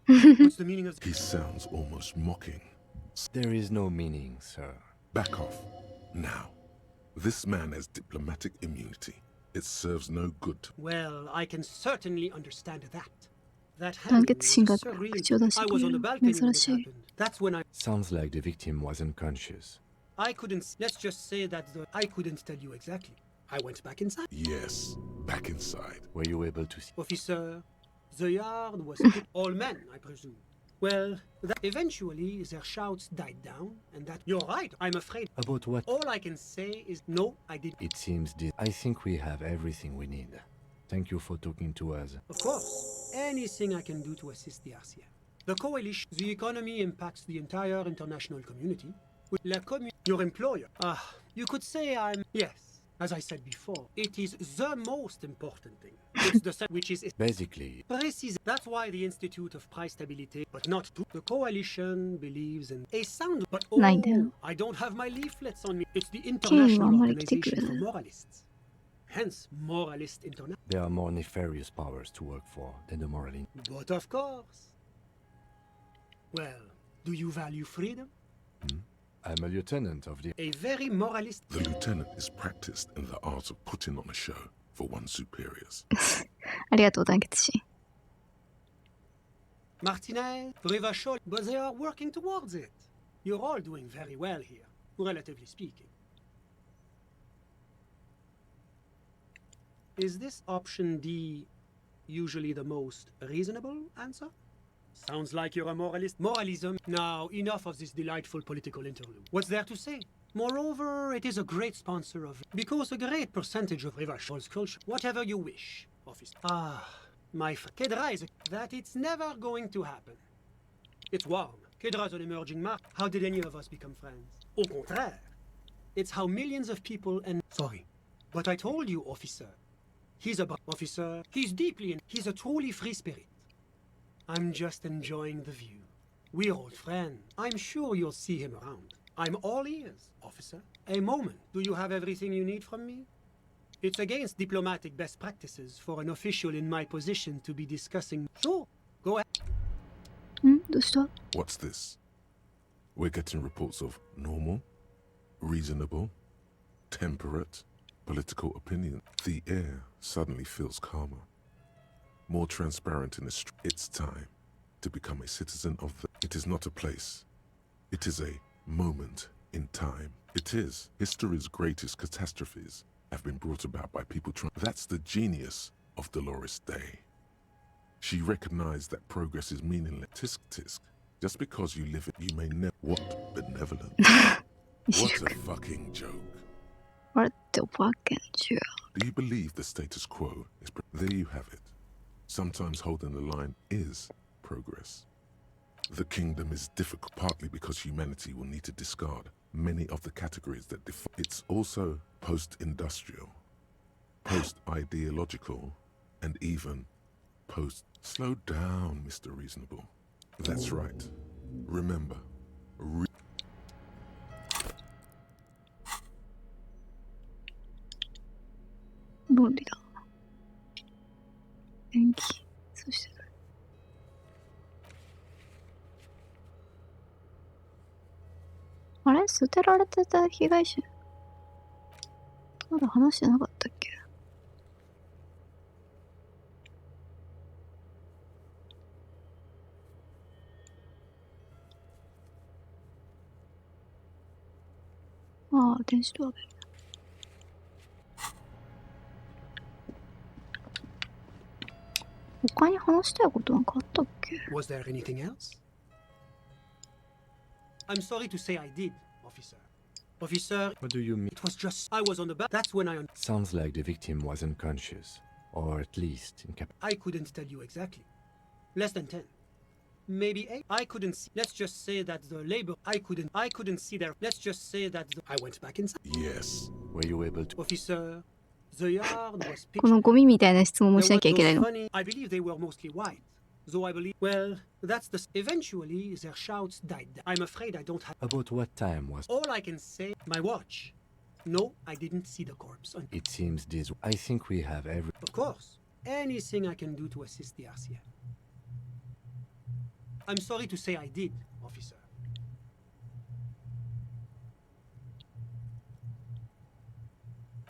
What's the meaning of... He sounds almost mocking. There is no meaning, sir. Back off. Now. This man has diplomatic immunity. It serves no good. Well, I can certainly understand that. That 団 happened 結心が was surreal. 口を出し I て was い on the る。 balcony 珍 when it しい。 happened. That's when I... Sounds like the victim was unconscious. I couldn't... Let's just say that I couldn't tell you exactly. I went back inside. Yes, back inside. Were you able to see? Officer, the yard was all men, I presume. Well, eventually their shouts died down, and that... You're right, I'm afraid. About what? All I can say is no, I did... It seems I think we have everything we need. Thank you for talking to us. Of course, anything I can do to assist the RCF. The coalition, the economy impacts the entire international community. Your employer. You could say I'm... Yes, as I said before, it is the most important thing. It's the which is... Basically... Precis. That's why the Institute of Price Stability, but not to... The coalition believes in a sound... But oh, I don't have my leaflets on me. It's the International Organization for Moralists. Hence, Moralist International. There are more nefarious powers to work for than the moral... But of course. Well, do you value freedom? I'm a lieutenant of the... A very moralist... The lieutenant is practiced in the art of putting on a show for one's superiors. ありがとう、団結心。Martinez, Revachol, but they are working towards it. You're all doing very well here, relatively speaking. Is this option D usually the most reasonable answer? Sounds like you're a moralist. Moralism. Now, enough of this delightful political interlude. What's there to say? Moreover, it is a great sponsor of... Because a great percentage of Revachol's culture... Whatever you wish, officer. My friend. Kedra is that it's never going to happen. It's warm. Kedra's an emerging market. How did any of us become friends? Au contraire. It's how millions of people and... Sorry. But I told you, officer. He's a... Officer. He's deeply in... He's a truly free spirit. I'm just enjoying the view. We're old friends. I'm sure you'll see him around. I'm all ears, officer. A moment. Do you have everything you need from me? It's against diplomatic best practices for an official in my position to be discussing... Sure, go ahead. What's this? We're getting reports of normal, reasonable, temperate, political opinion. The air suddenly feels calmer. More transparent in the street. It's time. to become a citizen of the... It is not a place. It is a moment in time. It is. History's greatest catastrophes have been brought about by people trying... That's the genius of Dolores Day. She recognized that progress is meaningless. Tisk tisk. Just because you live it, you may never... What benevolent? What a fucking joke. What the fucking joke? Do you believe the status quo is... There you have it. Sometimes holding the line is progress. The kingdom is difficult partly because humanity will need to discard many of the categories that define... It's also post-industrial, post-ideological, and even post... Slow down, Mr. Reasonable. That's right. Remember,論理だ。電気。そして。あれ捨てられてた被害者。まだ話してなかったっけ？ああ、電子ドアベル。他に話したいことなんかあったっけ？ Was there anything else? I'm sorry to say I did, officer. Officer, What do you mean? it was just I was on the back. That's when I Sounds like the victim was unconscious, or at least I couldn't tell you exactly. Less than 10. Maybe 8. I couldn't see. Let's just say that the labor I couldn't see there. Let's just say that I went back inside. Yes. Were you able to... Officer, the yard was このゴミみたいな質問もしなきゃいけないの。 I believe they were mostly white. Though I believe, well, that's the... Eventually, their shouts died down. I'm afraid I don't have... About what time was... All I can say, my watch. No, I didn't see the corpse. It seems this... I think we have every... Of course. Anything I can do to assist the RCA. I'm sorry to say I did, officer.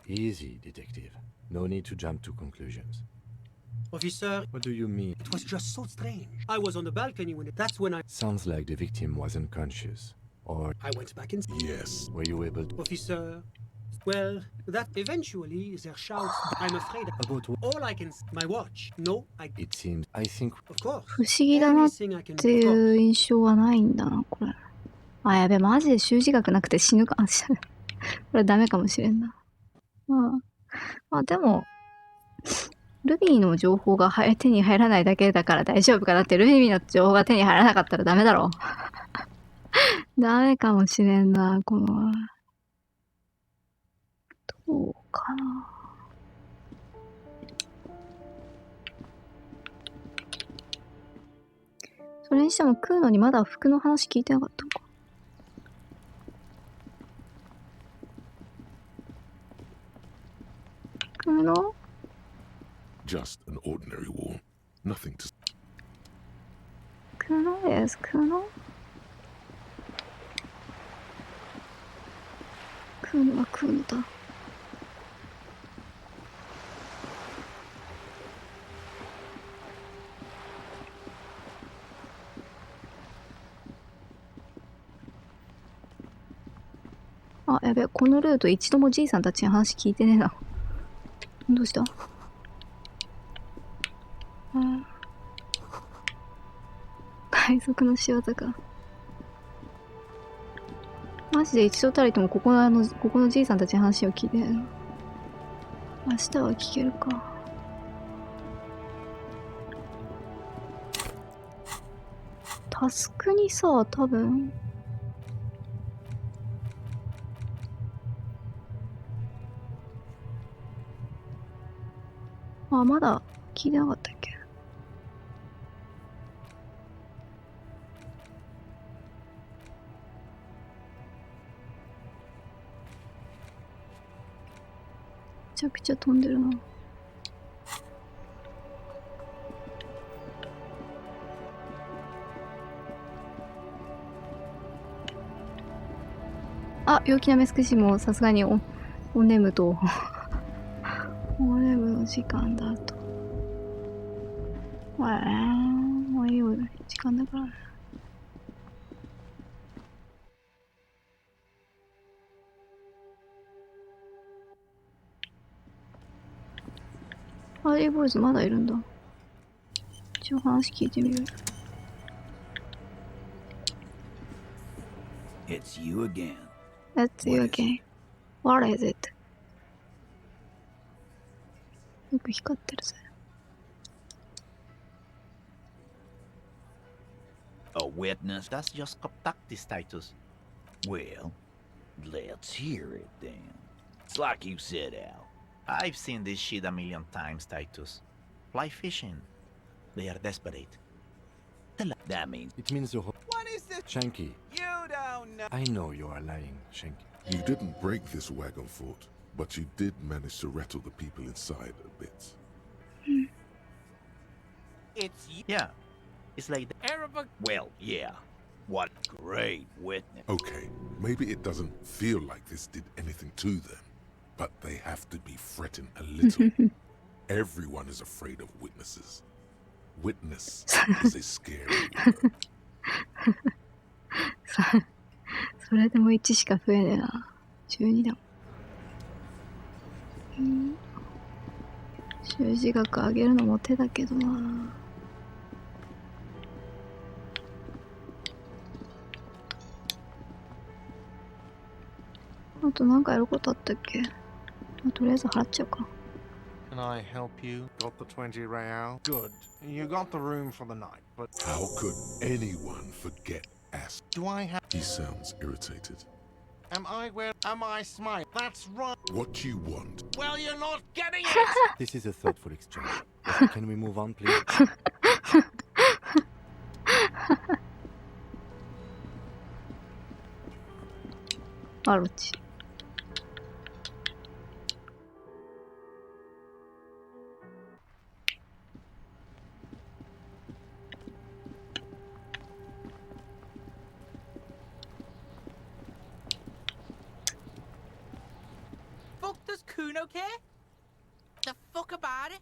Easy, detective. No need to jump to conclusions. Officer, What do you mean? it was just so strange. I was on the balcony when that's when I... Sounds like the victim was unconscious, or... I went back inside. Yes. Were you able to... Officer, well, that eventually their shouts... I'm afraid... About what... All I can... My watch. No, I... It seems... I think... Of course. 不思議だなっていう印象はないんだな、これ。あ、やべ、マジで習字学なくて死ぬかもしれない。これダメかもしれんな。まあでも、ルビーの情報が手に入らないだけだから大丈夫かなって、ルビーの情報が手に入らなかったらダメだろう。ダメかもしれんな、この。どうかな。それにしても食うのにまだ服の話聞いてなかったのか。食うの？ Just an ordinary wall. Nothing to... 食うの？ Yes, 食うの？食うのは食うのだ。あ、やべえ、このルート一度もじいさんたちに話聞いてねえな。どうした？海賊の仕業か。マジで一度たりともここのじいさんたちの話を聞いてねえな。明日は聞けるか。タスクにさ、多分あ、まだ聞いてなかったっけ？めちゃくちゃ飛んでるな。あ、陽気なメスクシもさすがにお眠とお眠の時間だと。もうういいよ、時間だから。ハーリーボーイズまだいるんだ。一応話聞いてみる。It's you again. That's you again. What is it? よく光ってるぜ。A witness? That's just contactis, Titus. Well, let's hear it then. It's like you said, Al. I've seen this shit a million times, Titus. Fly fishing. They are desperate. That means... It means the whole... What is this? Shanky. You don't know. I know you are lying, Shanky. You didn't break this wagon fort, but you did manage to rattle the people inside a bit. It's you. Yeah. It's like the Arab. Well, yeah. What great witness. Okay, maybe it doesn't feel like this did anything to them, but they have to be fretting a little. Everyone is afraid of witnesses. Witness is a scary word. それでも1しか増えねえな。12だもん。習字額上げるのも手だけどな。あとなんかやることあったっけ？とりあえず払っちゃうか。Can I help you? Got the 20 real? Good. You got the room for the night, but... How could anyone forget us? Do I have... He sounds irritated. Am I where... Am I smite? That's right. What you want? Well, you're not getting it! This is a thoughtful exchange. Can we move on, please? マルチ。Fuck does Kuno care? The fuck about it?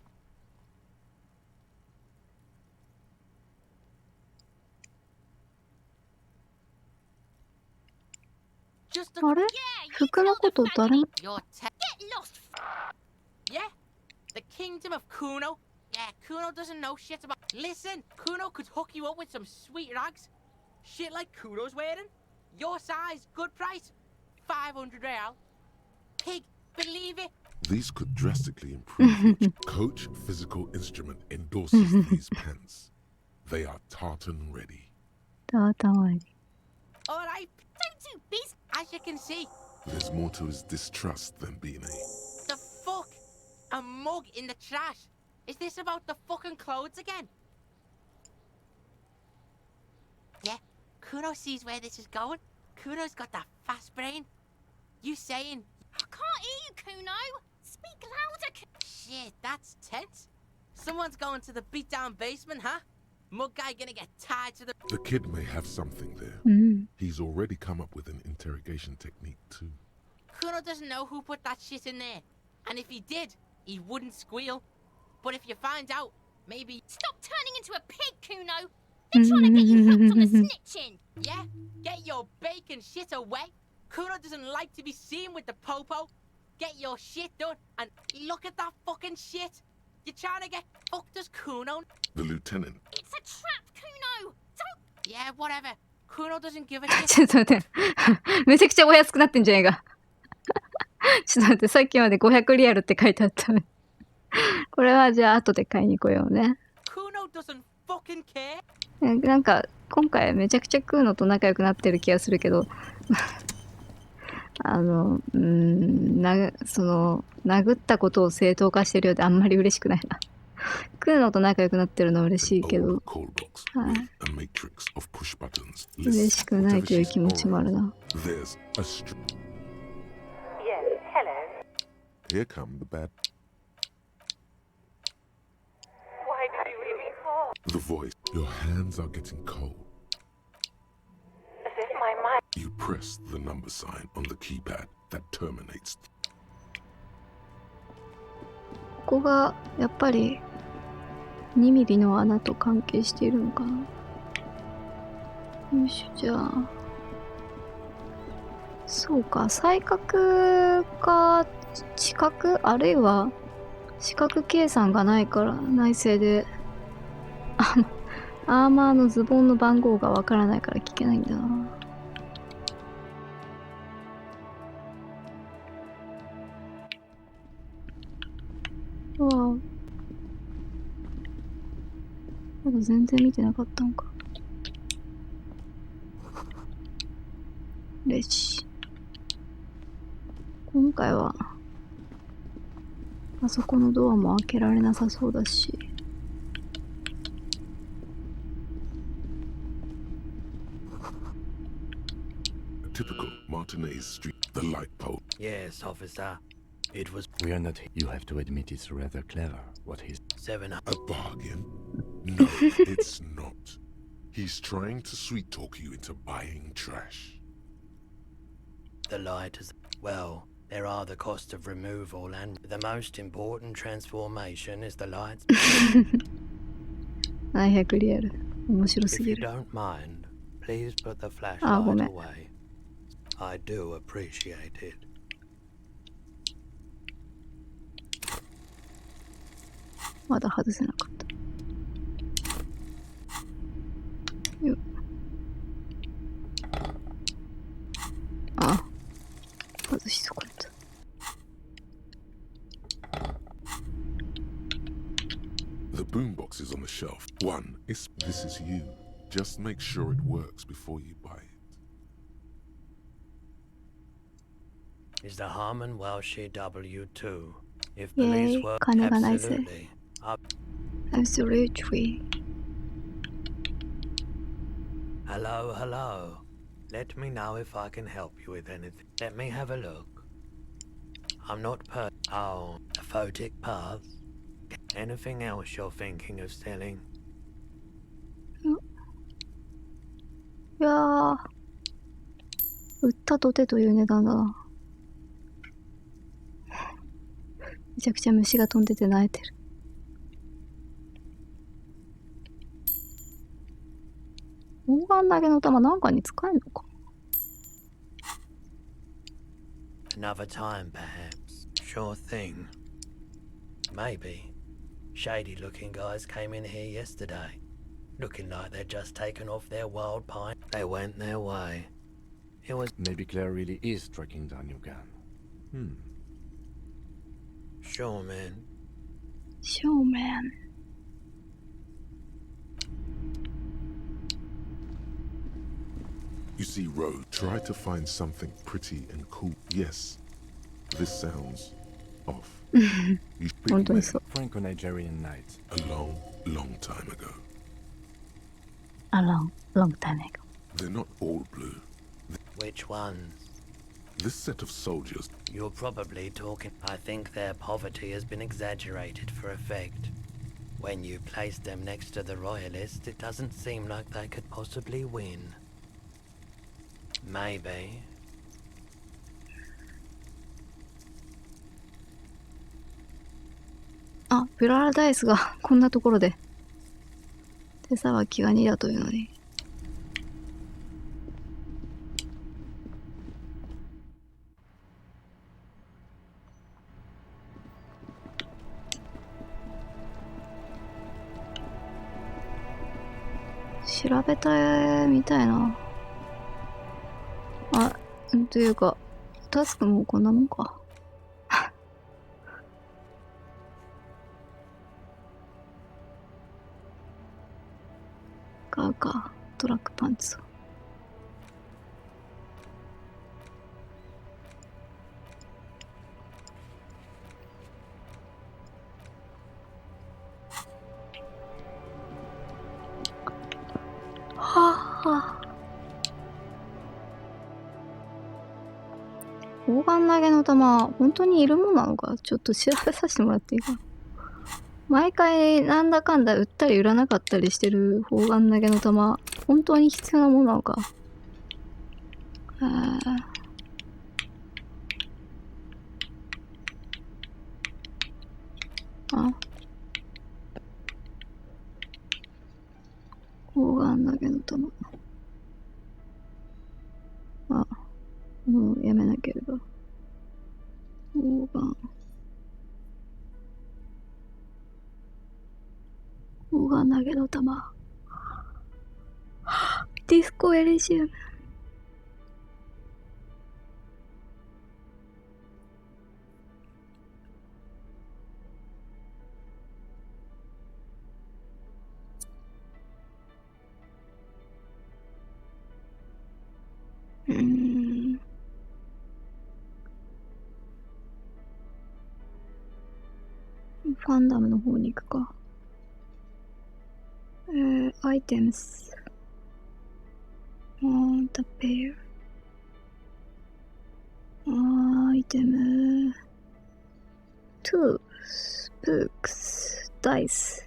Just a... あれ？服のこと誰も。 Get lost. Yeah? The kingdom of Kuno? Yeah, Kuno doesn't know shit about... Listen, Kuno could hook you up with some sweet rags. Shit like Kuno's wearing. Your size, good price. 500 real. Pig, believe it. These could drastically improve. Coach Physical Instrument endorses these pens. They are tartan ready. Tartan ready. Alright, don't do biz. As you can see. There's more to his distrust than being The fuck? A mug in the trash? Is this about the fucking clothes again? Yeah, Kuno sees where this is going. Kuno's got that fast brain. You saying... I can't hear you, Kuno. Speak louder. Shit, that's tense. Someone's going to the beat-down basement, huh? Mug guy gonna get tied to the... The kid may have something there. He's already come up with an interrogation technique too. Kuno doesn't know who put that shit in there. And if he did, he wouldn't squeal. But if you find out, maybe... Stop turning into a pig, Kuno. They're trying to get you hooked on the snitching. Yeah? Get your bacon shit away. Kuno doesn't like to be seen with the popo. Get your shit done and look at that fucking shit. You're trying to get fucked as Kuno. The lieutenant. It's a trap, Kuno. Don't... Yeah, whatever. Kuno doesn't give a shit. ちょっと待って。めちゃくちゃお安くなってんじゃねえか。ちょっと待って、さっきまで500リアルって書いてあったね。これはじゃあ後で買いに来ようね。Kuno doesn't fucking care. なんか今回めちゃくちゃクーノと仲良くなってる気がするけどその殴ったことを正当化してるようであんまり嬉しくないな。クーノと仲良くなってるのは嬉しいけど、はい、嬉しくないという気持ちもあるな。There's a Yes, hello. Here come the bad. Why did you leave me call? The voice. Your hands are getting cold. As if my mind... You press the number sign on the keypad that terminates. ここがやっぱり2ミリの穴と関係しているのかな。よいしょ、じゃあ。そうか、再角か地角あるいは四角計算がないから内政でアーマーのズボンの番号がわからないから聞けないんだな。わあ、まだ全然見てなかったのか。レジ。今回はあそこのドアも開けられなさそうだし。Typical Martinez Street, the light pole. Yes, officer. It was. We are not. You have to admit it's rather clever. What he's. 700. A bargain? No, it's not. He's trying to sweet talk you into buying trash. The light is. Well, there are the cost of removal, and the most important transformation is the lights. 700リアル。面白す If ぎ you る。 don't mind, please put the あ、ご flashlight めん。 away. I do appreciate it. まだ外せなかった。よっ。あ、外しそうかった。The boombox is on the shelf. One, this is you. Just make sure it works before you buy it. Is the Harmon Welshie W2? If Yay, police were 金がないぜ。 absolutely. Absolutely. Hello, hello. Let me know if I can help you with anything. Let me have a look. I'm not Oh, a photic path. Anything else you're thinking of selling? いやー、売ったとてという値段だな。めちゃくちゃ虫が飛んでて萎えてる。砲丸投げの弾なんかに使えるのか。 Another time, perhaps. Sure thing. Maybe. Shady-looking guys came in here yesterday, looking like they'd just taken off their wild pine. They went their way. It was... Maybe Claire really is tracking down your gun. Sure, man. Sure, man. You see, Road, try to find something pretty and cool. Yes, this sounds off. You big man, Franco-Nigerian night. a long, long time ago. A long, long time ago. They're not all blue. Which ones? This set of soldiers. You're probably talking... I think their poverty has been exaggerated for effect. When you place them next to the Royalists, it doesn't seem like they could possibly win. Maybe. あ、プララダイスがこんなところで手さばきが2だというのに。調べてみたいな。あ、というかタスクもこんなもんか。買うか、トラックパンツを。はあはあ。砲丸投げの弾、本当にいるもんなのか、ちょっと調べさせてもらっていいか。毎回なんだかんだ売ったり売らなかったりしてる砲丸投げの弾、本当に必要なものなのか。あ、砲丸投げの玉。あ、もうやめなければ。砲丸。砲丸投げの玉。ディスコエリジウム。ファンダムの方に行くか。アイテムス。the pair。アイテム。tools、books、dice。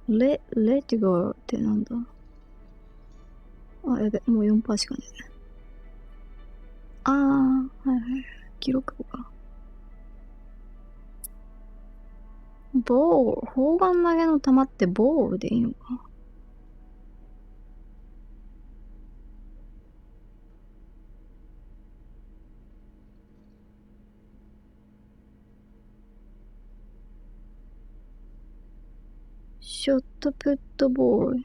レティガーってなんだ？あ、やべ、もう4%しかねえ。はいはい。記録か。砲丸投げの玉ってボーでいいのか。ショットプットボール。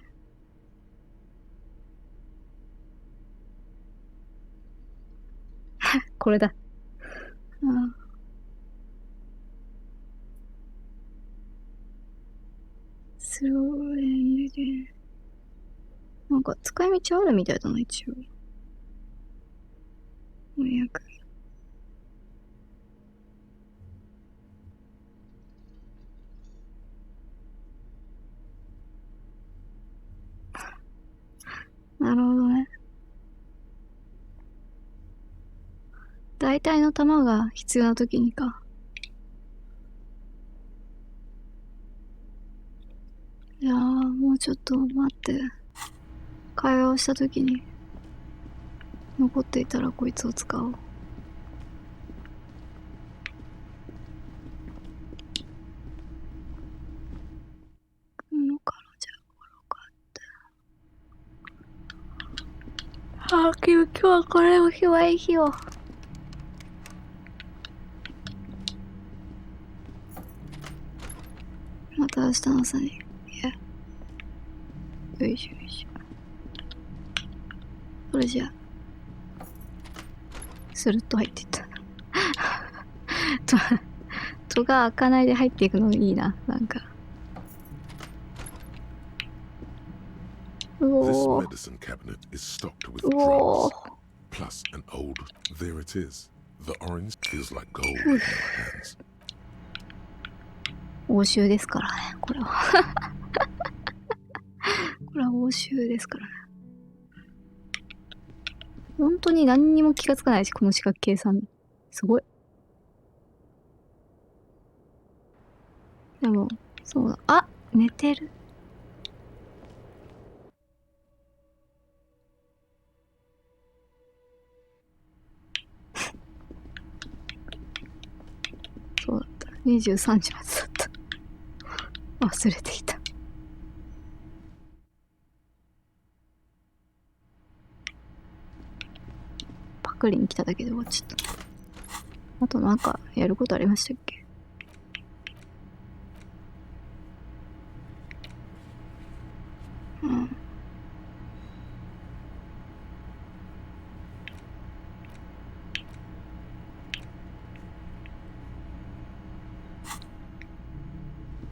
これだ。スローレンで。なんか使い道あるみたいだな、一応。翻訳。なるほどね。大体の弾が必要な時にか。いやー、もうちょっと待って。会話をした時に残っていたらこいつを使おう。のからじゃ転がって。今日はこれを日はいい日を。また明日の朝に。よいしょよいしょ。それじゃあスルッと入っていった戸が開かないで入っていくのいいな。なんかThis medicine cabinet is stocked with drugs. Plus an old. There it is. The orange feels like gold in your hands. 押収ですからね、これは。これは押収ですからね。本当に何にも気がつかないし、この四角計算。すごい。でも、そうだ。あ、寝てる。そうだった。23時までだった。忘れていた。パクリに来ただけで終わっちゃった。あとなんかやることありましたっけ？うん。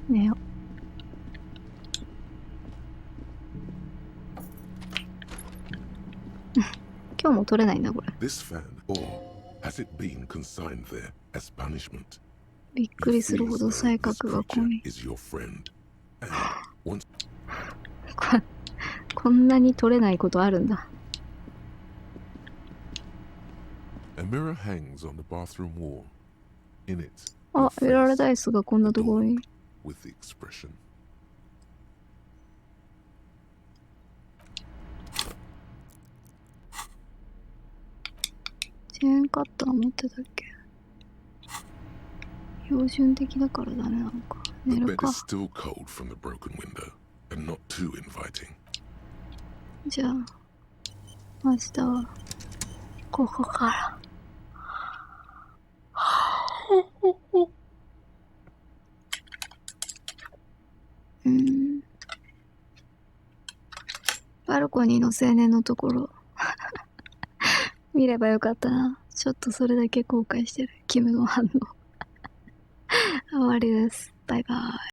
寝よう。今日も取れないんだこれ。This fan, or has it been consigned there as punishment? びっくりするほど才覚が濃い。Is your friend. And once こんなに取れないことあるんだ。A mirror hangs on the bathroom wall. In it, あ、エララダイスがこんなところに。with the expression. チェーンカッター持ってたっけ？標準的だからダメなのか。The 寝る bed か。 is still cold from the broken window and not too inviting. じゃあ、明日は、ここから。バルコニーの青年のところ見ればよかったな。ちょっとそれだけ後悔してる。キムの反応終わりです。バイバイ。